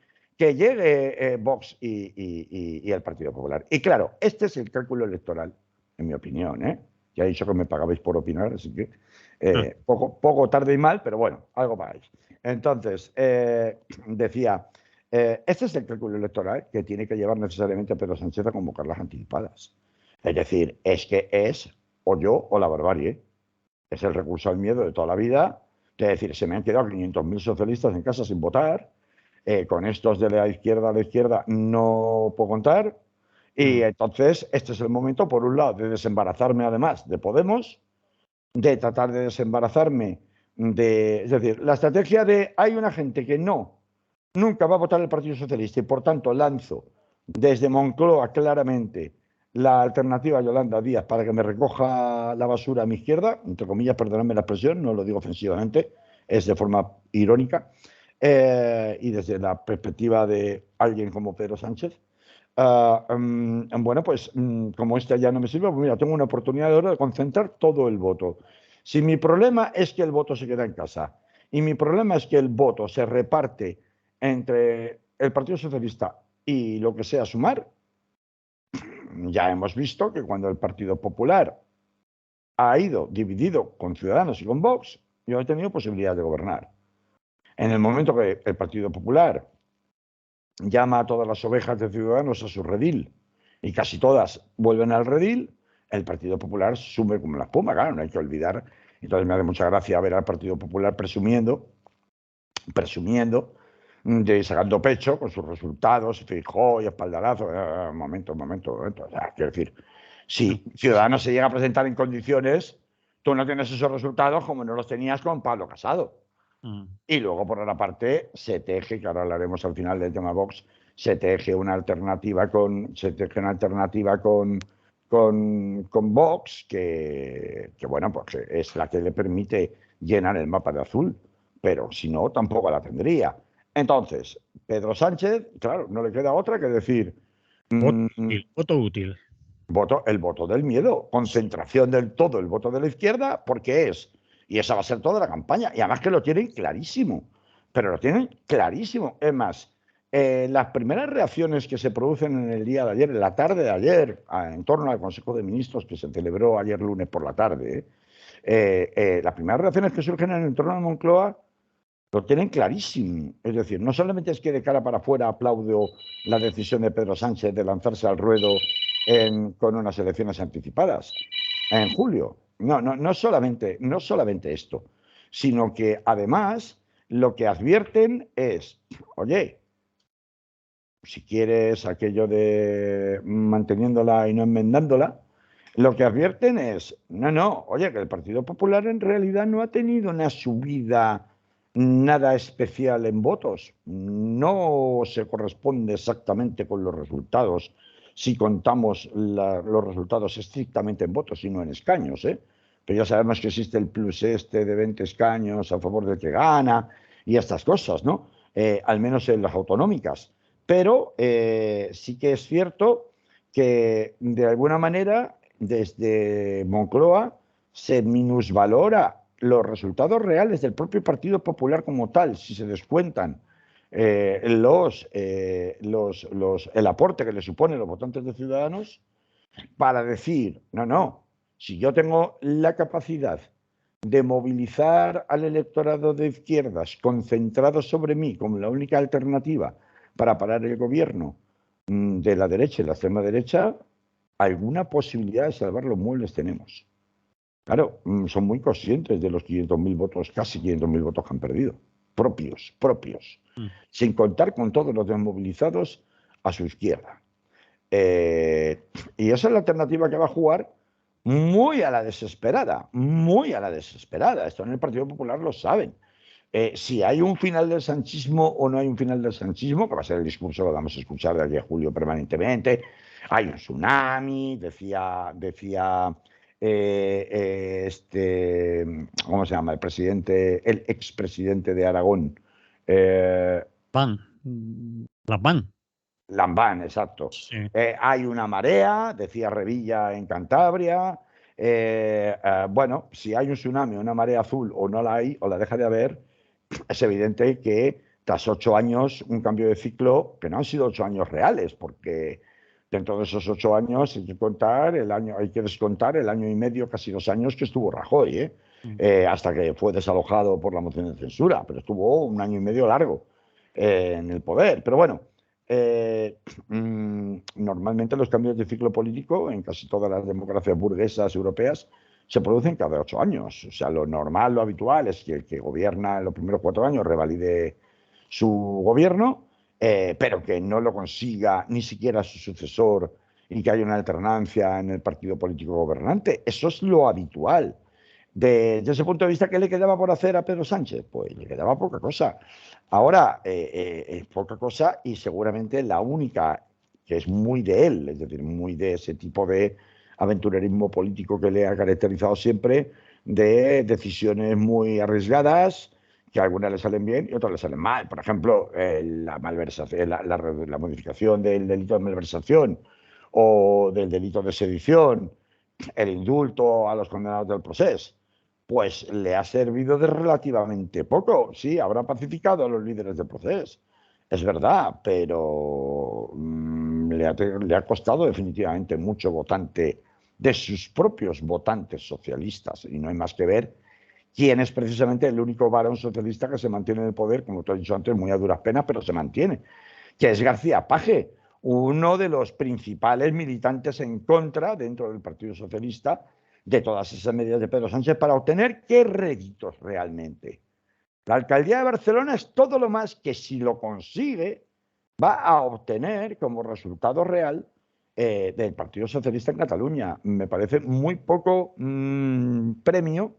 Vox y el Partido Popular. Y claro, este es el cálculo electoral, en mi opinión, ¿eh? Ya he dicho que me pagabais por opinar, así que poco tarde y mal, pero bueno, algo pagáis. Entonces, decía, este es el cálculo electoral que tiene que llevar necesariamente a Pedro Sánchez a convocar las anticipadas. Es decir, es que es o yo o la barbarie. Es el recurso al miedo de toda la vida. Es decir, se me han quedado 500.000 socialistas en casa sin votar. Con estos de la izquierda a la izquierda no puedo contar. Y entonces, este es el momento, por un lado, de desembarazarme además de Podemos, de tratar de desembarazarme es decir, la estrategia de hay una gente que nunca va a votar el Partido Socialista y por tanto lanzo desde Moncloa claramente la alternativa a Yolanda Díaz para que me recoja la basura a mi izquierda, entre comillas, perdonadme la expresión, no lo digo ofensivamente, es de forma irónica, y desde la perspectiva de alguien como Pedro Sánchez. Bueno, pues como esta ya no me sirve, pues mira, tengo una oportunidad de oro de concentrar todo el voto. Si mi problema es que el voto se queda en casa y mi problema es que el voto se reparte entre el Partido Socialista y lo que sea Sumar, ya hemos visto que cuando el Partido Popular ha ido dividido con Ciudadanos y con Vox, yo he tenido posibilidad de gobernar. En el momento que el Partido Popular llama a todas las ovejas de Ciudadanos a su redil y casi todas vuelven al redil, el Partido Popular sume como la espuma, claro, no hay que olvidar. Entonces me hace mucha gracia ver al Partido Popular presumiendo, sacando pecho con sus resultados, Feijóo y espaldarazo. Momento. O sea, quiero decir, si Ciudadanos se llega a presentar en condiciones, tú no tienes esos resultados como no los tenías con Pablo Casado. Y luego, por otra parte, se teje, que ahora hablaremos al final del tema Vox, se teje una alternativa con Vox, que bueno, pues es la que le permite llenar el mapa de azul, pero si no, tampoco la tendría. Entonces, Pedro Sánchez, claro, no le queda otra que decir... Voto útil. El voto del miedo, concentración del todo el voto de la izquierda, porque y esa va a ser toda la campaña, y además que lo tienen clarísimo, pero lo tienen clarísimo. Es más, las primeras reacciones que se producen en el día de ayer, en la tarde de ayer, en torno al Consejo de Ministros que se celebró ayer lunes por la tarde, las primeras reacciones que surgen en el entorno de Moncloa lo tienen clarísimo. Es decir, no solamente es que de cara para afuera aplaudo la decisión de Pedro Sánchez de lanzarse al ruedo con unas elecciones anticipadas en julio. No solamente esto, sino que además lo que advierten es, oye, si quieres aquello de manteniéndola y no enmendándola, lo que advierten es, oye, que el Partido Popular en realidad no ha tenido una subida nada especial en votos, no se corresponde exactamente con los resultados si contamos los resultados estrictamente en votos y no en escaños, ¿eh? Pero ya sabemos que existe el plus este de 20 escaños a favor del que gana y estas cosas, ¿no? Al menos en las autonómicas. Pero sí que es cierto que de alguna manera desde Moncloa se minusvalora los resultados reales del propio Partido Popular como tal, si se descuentan el aporte que le suponen los votantes de Ciudadanos, para decir, no, si yo tengo la capacidad de movilizar al electorado de izquierdas concentrado sobre mí como la única alternativa para parar el gobierno de la derecha y la extrema derecha, alguna posibilidad de salvar los muebles tenemos. Claro, son muy conscientes de los 500.000 votos, casi 500.000 votos que han perdido, propios, sin contar con todos los desmovilizados a su izquierda. Y esa es la alternativa que va a jugar muy a la desesperada, muy a la desesperada. Esto en el Partido Popular lo saben. Si hay un final del sanchismo o no hay un final del sanchismo, que va a ser el discurso que vamos a escuchar de aquí a julio permanentemente, hay un tsunami, decía ¿cómo se llama? El expresidente de Aragón. Lambán. Lambán, exacto. Sí. Hay una marea, decía Revilla en Cantabria. Bueno, si hay un tsunami, una marea azul o no la hay, o la deja de haber, es evidente que tras 8 años, un cambio de ciclo, que no han sido 8 años reales, porque dentro de esos 8 años hay que descontar el año y medio, casi 2 años que estuvo Rajoy, hasta que fue desalojado por la moción de censura, pero estuvo un año y medio largo en el poder. Pero bueno, normalmente los cambios de ciclo político en casi todas las democracias burguesas europeas se producen cada 8 años. O sea, lo normal, lo habitual es que el que gobierna en los primeros 4 años revalide su gobierno, pero que no lo consiga ni siquiera su sucesor y que haya una alternancia en el partido político gobernante. Eso es lo habitual. Desde ese punto de vista, ¿qué le quedaba por hacer a Pedro Sánchez? Pues le quedaba poca cosa. Ahora, poca cosa y seguramente la única que es muy de él, es decir, muy de ese tipo de aventurerismo político que le ha caracterizado siempre, de decisiones muy arriesgadas, que a algunas le salen bien y otras le salen mal. Por ejemplo, la malversación, la modificación del delito de malversación o del delito de sedición, el indulto a los condenados del proceso, pues le ha servido de relativamente poco. Sí, habrá pacificado a los líderes del proceso, es verdad, pero le ha costado definitivamente mucho votante de sus propios votantes socialistas. Y no hay más que ver quién es precisamente el único varón socialista que se mantiene en el poder, como te he dicho antes, muy a duras penas, pero se mantiene, que es García Paje, uno de los principales militantes en contra dentro del Partido Socialista de todas esas medidas de Pedro Sánchez para obtener qué réditos realmente. La alcaldía de Barcelona es todo lo más que, si lo consigue, va a obtener como resultado real del Partido Socialista en Cataluña. Me parece muy poco premio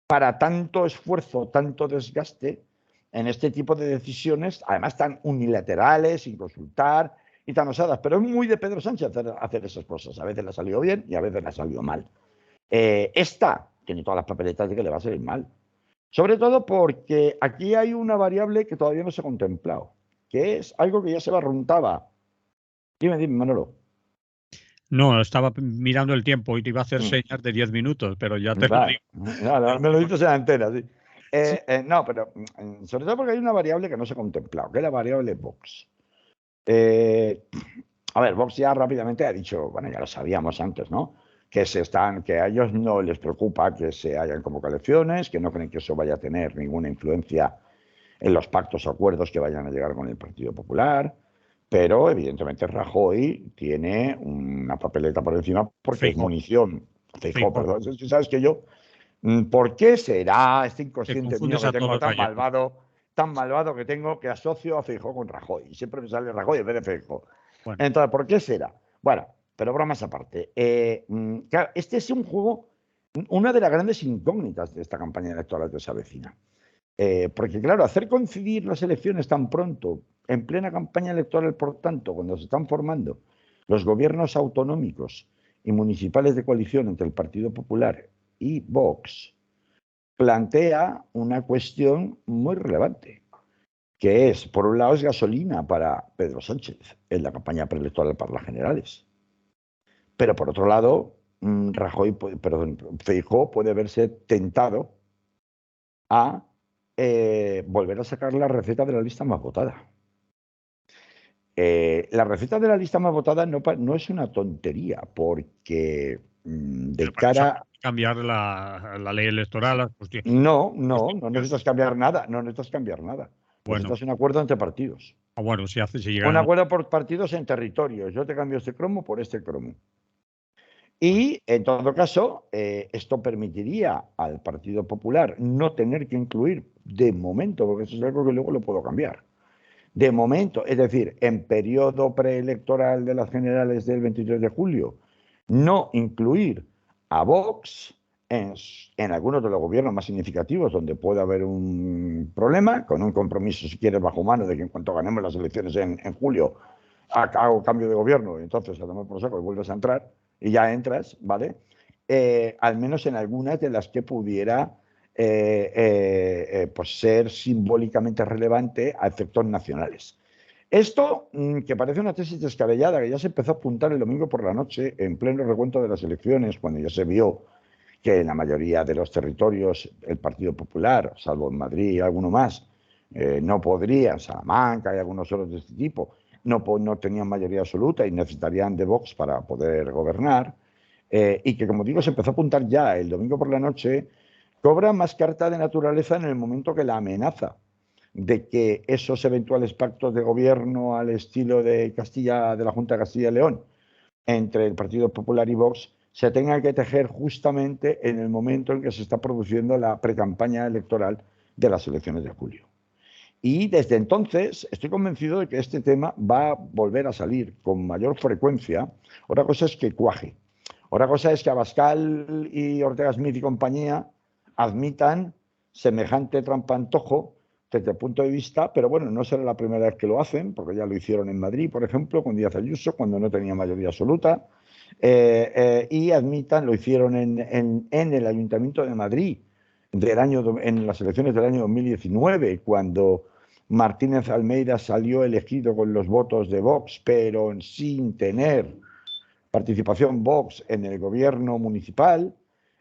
para tanto esfuerzo, tanto desgaste en este tipo de decisiones, además tan unilaterales, sin consultar y tan osadas. Pero es muy de Pedro Sánchez hacer esas cosas. A veces le ha salido bien y a veces le ha salido mal. Esta tiene todas las papeletas de que le va a salir mal. Sobre todo porque aquí hay una variable que todavía no se ha contemplado, que es algo que ya se barruntaba. Dime, Manolo. No, estaba mirando el tiempo y te iba a hacer señas de 10 minutos, pero ya te lo digo. No, me lo dices en antena, sí. No, pero sobre todo porque hay una variable que no se ha contemplado, que es la variable Vox. A ver, Vox ya rápidamente ha dicho, bueno, ya lo sabíamos antes, ¿no? Que a ellos no les preocupa que se hayan convocado elecciones, que no creen que eso vaya a tener ninguna influencia en los pactos o acuerdos que vayan a llegar con el Partido Popular, pero evidentemente Rajoy tiene una papeleta por encima porque es munición. Feijóo, perdón. Sabes que yo, ¿por qué será este inconsciente mío que tengo tan malvado que tengo, que asocio a Feijóo con Rajoy? Y siempre me sale Rajoy en vez de Feijóo. Bueno. Entonces, ¿por qué será? Bueno, pero bromas aparte. Claro, este es un juego, una de las grandes incógnitas de esta campaña electoral que se avecina. Porque, claro, hacer coincidir las elecciones tan pronto, en plena campaña electoral, por tanto, cuando se están formando los gobiernos autonómicos y municipales de coalición entre el Partido Popular y Vox, plantea una cuestión muy relevante, que es, por un lado, es gasolina para Pedro Sánchez en la campaña preelectoral para las generales. Pero por otro lado, Feijóo puede verse tentado a volver a sacar la receta de la lista más votada. La receta de la lista más votada no es una tontería, porque de cara... Cambiar la ley electoral. No necesitas cambiar nada, no necesitas cambiar nada. Bueno, necesitas un acuerdo entre partidos. Bueno, si llega un acuerdo por partidos en territorios. Yo te cambio este cromo por este cromo. Y, en todo caso, esto permitiría al Partido Popular no tener que incluir, de momento, porque eso es algo que luego lo puedo cambiar, de momento, es decir, en periodo preelectoral de las generales del 23 de julio, no incluir a Vox en algunos de los gobiernos más significativos donde puede haber un problema, con un compromiso, si quieres, bajo mano, de que en cuanto ganemos las elecciones en julio, hago cambio de gobierno, y entonces a tomar por saco y vuelves a entrar, y ya entras, ¿vale? Al menos en algunas de las que pudiera pues ser simbólicamente relevante a efectos nacionales. Esto, que parece una tesis descabellada, que ya se empezó a apuntar el domingo por la noche en pleno recuento de las elecciones, cuando ya se vio que en la mayoría de los territorios el Partido Popular, salvo en Madrid y alguno más, no podría, Salamanca y algunos otros de este tipo, no tenían mayoría absoluta y necesitarían de Vox para poder gobernar, y que, como digo, se empezó a apuntar ya el domingo por la noche, cobra más carta de naturaleza en el momento que la amenaza de que esos eventuales pactos de gobierno al estilo de la Junta de Castilla y León entre el Partido Popular y Vox se tengan que tejer justamente en el momento en que se está produciendo la precampaña electoral de las elecciones de julio. Y desde entonces estoy convencido de que este tema va a volver a salir con mayor frecuencia. Otra cosa es que cuaje. Otra cosa es que Abascal y Ortega Smith y compañía admitan semejante trampantojo desde el punto de vista, pero bueno, no será la primera vez que lo hacen, porque ya lo hicieron en Madrid, por ejemplo, con Díaz Ayuso, cuando no tenía mayoría absoluta, y admitan, lo hicieron en el Ayuntamiento de Madrid en las elecciones del año 2019, cuando Martínez Almeida salió elegido con los votos de Vox, pero sin tener participación Vox en el gobierno municipal.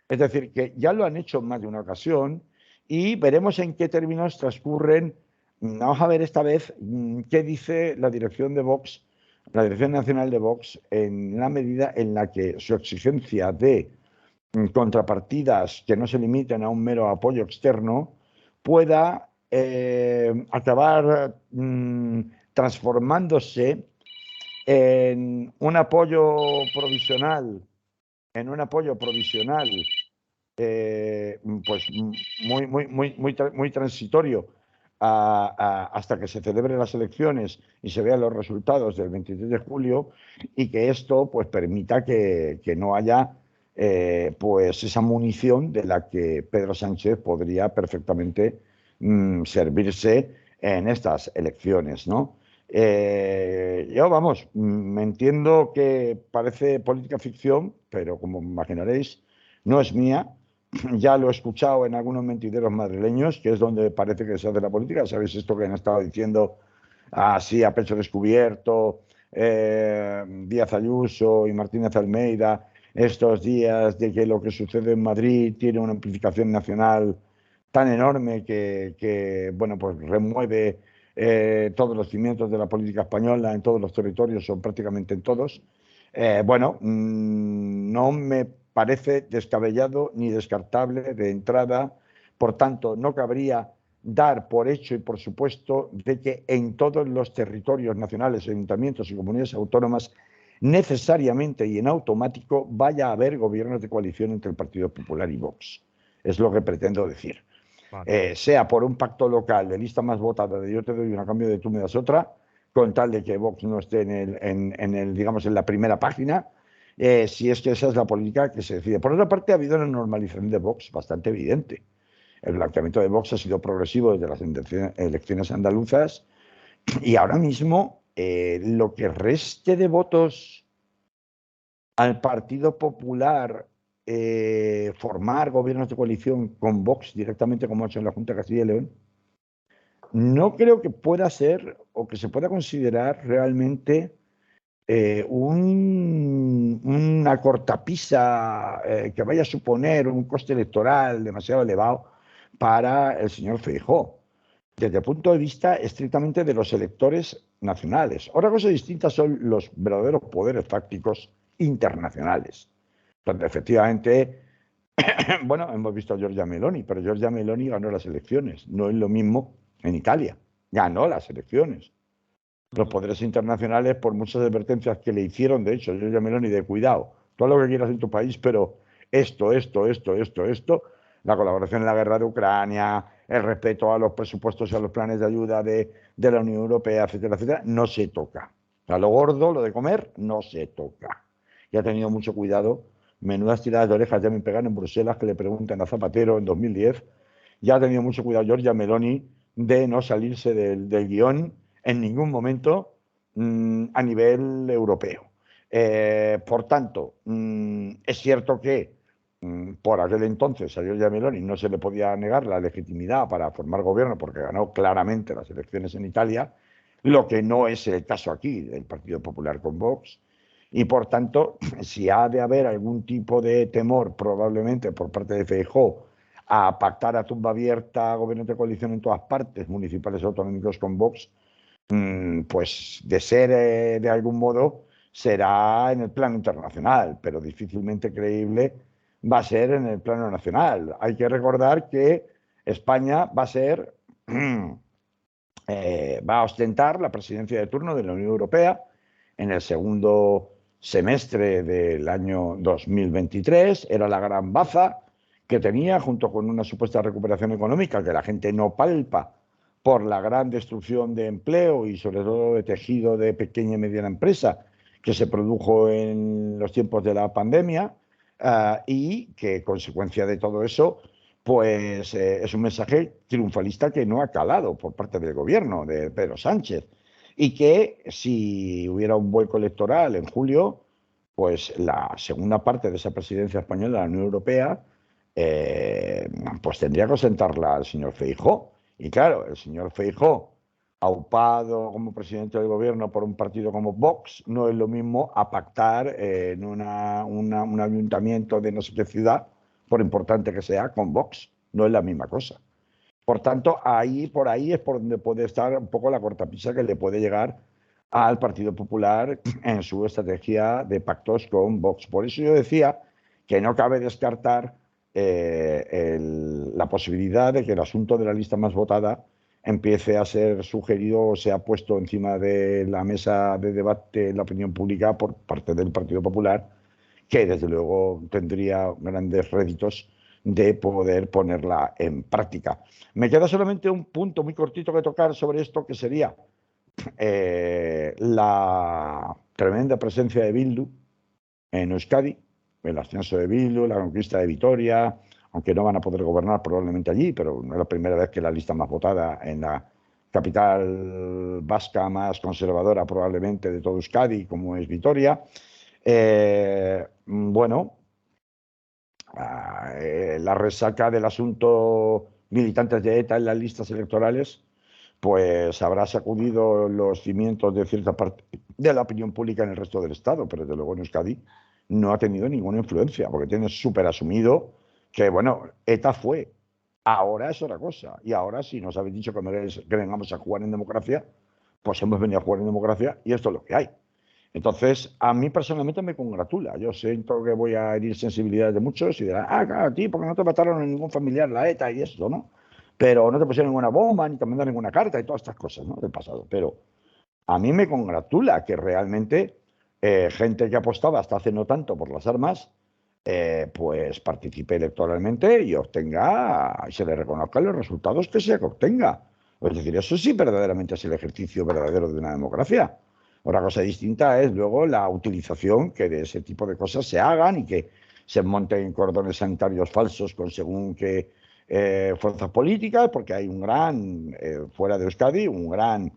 Es decir, que ya lo han hecho en más de una ocasión y veremos en qué términos transcurren. Vamos a ver esta vez qué dice la dirección de Vox, la Dirección Nacional de Vox, en la medida en la que su exigencia de contrapartidas que no se limiten a un mero apoyo externo pueda acabar transformándose en un apoyo provisional, pues muy transitorio hasta que se celebren las elecciones y se vean los resultados del 23 de julio, y que esto pues permita que no haya pues esa munición de la que Pedro Sánchez podría perfectamente servirse en estas elecciones, ¿no? Yo, vamos, me entiendo que parece política ficción, pero como imaginaréis, no es mía. Ya lo he escuchado en algunos mentideros madrileños, que es donde parece que se hace la política. ¿Sabéis esto que han estado diciendo así a pecho descubierto Díaz Ayuso y Martínez Almeida estos días, de que lo que sucede en Madrid tiene una amplificación nacional tan enorme que bueno, pues remueve todos los cimientos de la política española en todos los territorios, o prácticamente en todos? Bueno, no me parece descabellado ni descartable de entrada. Por tanto, no cabría dar por hecho y por supuesto de que en todos los territorios nacionales, ayuntamientos y comunidades autónomas necesariamente y en automático vaya a haber gobiernos de coalición entre el Partido Popular y Vox. Es lo que pretendo decir. Vale. Sea por un pacto local de lista más votada de yo te doy una a cambio de tú me das otra, con tal de que Vox no esté digamos, en la primera página, si es que esa es la política que se decide. Por otra parte, ha habido una normalización de Vox bastante evidente. El blanqueamiento de Vox ha sido progresivo desde las elecciones andaluzas, y ahora mismo lo que reste de votos al Partido Popular formar gobiernos de coalición con Vox directamente, como ha hecho en la Junta de Castilla y León, no creo que pueda ser o que se pueda considerar realmente una cortapisa que vaya a suponer un coste electoral demasiado elevado para el señor Feijóo, desde el punto de vista estrictamente de los electores nacionales. Otra cosa distinta son los verdaderos poderes fácticos internacionales, donde efectivamente, bueno, hemos visto a Giorgia Meloni, pero Giorgia Meloni ganó las elecciones. No es lo mismo en Italia. Ganó las elecciones. Los poderes internacionales, por muchas advertencias que le hicieron, de hecho, Giorgia Meloni, de cuidado, todo lo que quieras en tu país, pero esto, la colaboración en la guerra de Ucrania, el respeto a los presupuestos y a los planes de ayuda de la Unión Europea, etcétera, etcétera, no se toca. O sea, lo gordo, lo de comer, no se toca. Y ha tenido mucho cuidado. Menudas tiradas de orejas ya me pegaron en Bruselas que le preguntan a Zapatero en 2010. Ya ha tenido mucho cuidado Giorgia Meloni de no salirse del guión en ningún momento a nivel europeo. Por tanto, es cierto que por aquel entonces a Giorgia Meloni no se le podía negar la legitimidad para formar gobierno porque ganó claramente las elecciones en Italia, lo que no es el caso aquí del Partido Popular con Vox. Y por tanto, si ha de haber algún tipo de temor, probablemente por parte de Feijóo, a pactar a tumba abierta gobiernos de coalición en todas partes, municipales y autonómicos con Vox, pues de ser de algún modo será en el plano internacional, pero difícilmente creíble va a ser en el plano nacional. Hay que recordar que España va a ser, va a ostentar la presidencia de turno de la Unión Europea en el segundo semestre del año 2023. Era la gran baza que tenía, junto con una supuesta recuperación económica que la gente no palpa por la gran destrucción de empleo y sobre todo de tejido de pequeña y mediana empresa que se produjo en los tiempos de la pandemia y que, consecuencia de todo eso, pues es un mensaje triunfalista que no ha calado por parte del gobierno de Pedro Sánchez y que si hubiera un vuelco electoral en julio, pues la segunda parte de esa presidencia española de la Unión Europea pues tendría que ostentarla al señor Feijóo. Y claro, el señor Feijóo, aupado como presidente del gobierno por un partido como Vox, no es lo mismo a pactar en un ayuntamiento de no sé qué ciudad, por importante que sea, con Vox. No es la misma cosa. Por tanto, por ahí es por donde puede estar un poco la cortapisa que le puede llegar al Partido Popular en su estrategia de pactos con Vox. Por eso yo decía que no cabe descartar la posibilidad de que el asunto de la lista más votada empiece a ser sugerido o sea puesto encima de la mesa de debate en la opinión pública por parte del Partido Popular, que desde luego tendría grandes réditos de poder ponerla en práctica. Me queda solamente un punto muy cortito que tocar sobre esto, que sería la tremenda presencia de Bildu en Euskadi, el ascenso de Bildu, la conquista de Vitoria, aunque no van a poder gobernar probablemente allí, pero no es la primera vez que la lista más votada en la capital vasca más conservadora probablemente de todo Euskadi, como es Vitoria. Bueno, la resaca del asunto militantes de ETA en las listas electorales, pues habrá sacudido los cimientos de cierta parte de la opinión pública en el resto del Estado, pero desde luego en Euskadi no ha tenido ninguna influencia, porque tiene súper asumido que, bueno, ETA fue. Ahora es otra cosa. Y ahora, si nos habéis dicho que vengamos a jugar en democracia, pues hemos venido a jugar en democracia y esto es lo que hay. Entonces, a mí personalmente me congratula. Yo siento que voy a herir sensibilidades de muchos y dirán, claro, a ti, porque no te mataron a ningún familiar la ETA y eso, ¿no? Pero no te pusieron ninguna bomba, ni te mandaron ninguna carta y todas estas cosas, ¿no? Del pasado. Pero a mí me congratula que realmente gente que apostaba hasta hace no tanto por las armas, pues participe electoralmente y obtenga, y se le reconozcan los resultados que sea que obtenga. Es decir, eso sí verdaderamente es el ejercicio verdadero de una democracia. Otra cosa distinta es luego la utilización que de ese tipo de cosas se hagan y que se monten cordones sanitarios falsos con según qué fuerzas políticas, porque hay un gran, fuera de Euskadi, un gran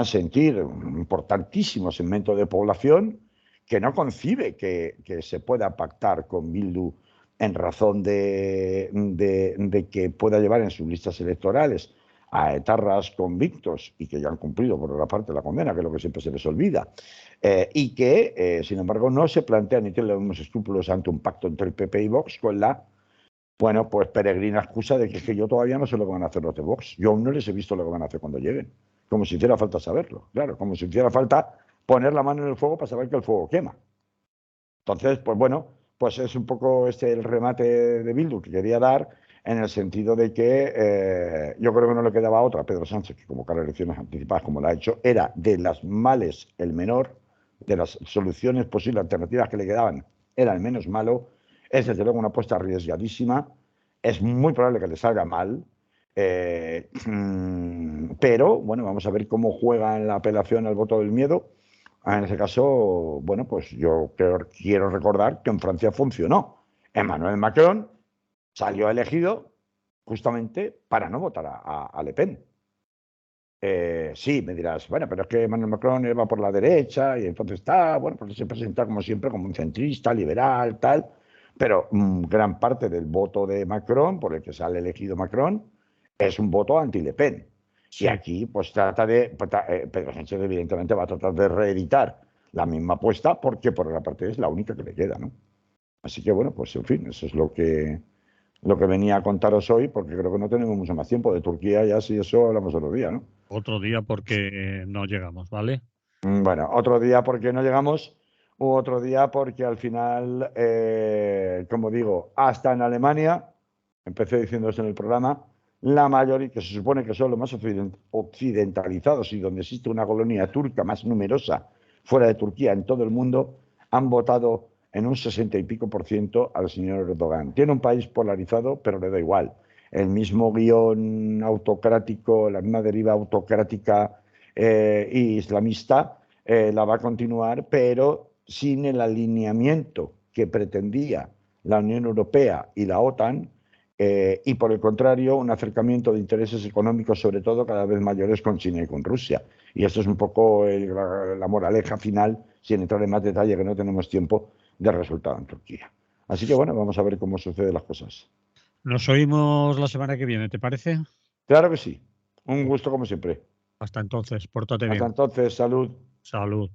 sentir, un importantísimo segmento de población que no concibe que se pueda pactar con Bildu en razón de que pueda llevar en sus listas electorales a etarras convictos y que ya han cumplido por otra parte la condena, que es lo que siempre se les olvida, y que, sin embargo, no se plantea ni tiene los mismos escrúpulos ante un pacto entre el PP y Vox con la, bueno, pues peregrina excusa de que, es que yo todavía no sé lo que van a hacer los de Vox. Yo aún no les he visto lo que van a hacer cuando lleguen. Como si hiciera falta saberlo, claro, como si hiciera falta poner la mano en el fuego para saber que el fuego quema. Entonces, pues bueno, pues es un poco el remate de Bildu que quería dar, en el sentido de que yo creo que no le quedaba otra a Pedro Sánchez que convocar elecciones anticipadas como lo ha hecho. Era de las males el menor, de las soluciones posibles, alternativas que le quedaban, era el menos malo. Es desde luego una apuesta arriesgadísima. Es muy probable que le salga mal. Pero bueno, vamos a ver cómo juega en la apelación al voto del miedo. En ese caso, bueno, pues yo quiero recordar que en Francia funcionó. Emmanuel Macron salió elegido justamente para no votar a Le Pen. Sí, me dirás, bueno, pero es que Emmanuel Macron va por la derecha y entonces está, bueno, pues se presenta como siempre como un centrista, liberal, tal, pero gran parte del voto de Macron, por el que sale elegido Macron, es un voto anti-Le Pen. Sí. Y aquí, pues Pedro Sánchez evidentemente va a tratar de reeditar la misma apuesta porque por la parte es la única que le queda, ¿no? Así que bueno, pues en fin, eso es lo que venía a contaros hoy, porque creo que no tenemos mucho más tiempo. De Turquía ya sí, eso hablamos otro día, ¿no? Otro día porque no llegamos, ¿vale? Bueno, otro día porque no llegamos, u otro día porque al final, como digo, hasta en Alemania, empecé diciendo eso en el programa, la mayoría, que se supone que son los más occidentalizados y donde existe una colonia turca más numerosa fuera de Turquía en todo el mundo, han votado en un 60 y pico % al señor Erdogan. Tiene un país polarizado, pero le da igual. El mismo guión autocrático, la misma deriva autocrática y islamista la va a continuar, pero sin el alineamiento que pretendía la Unión Europea y la OTAN, y por el contrario, un acercamiento de intereses económicos, sobre todo cada vez mayores con China y con Rusia. Y esto es un poco la moraleja final, sin entrar en más detalle, que no tenemos tiempo, del resultado en Turquía. Así que bueno, vamos a ver cómo suceden las cosas. Nos oímos la semana que viene, ¿te parece? Claro que sí. Un gusto como siempre. Hasta entonces, pórtate Hasta bien. entonces, salud. Salud.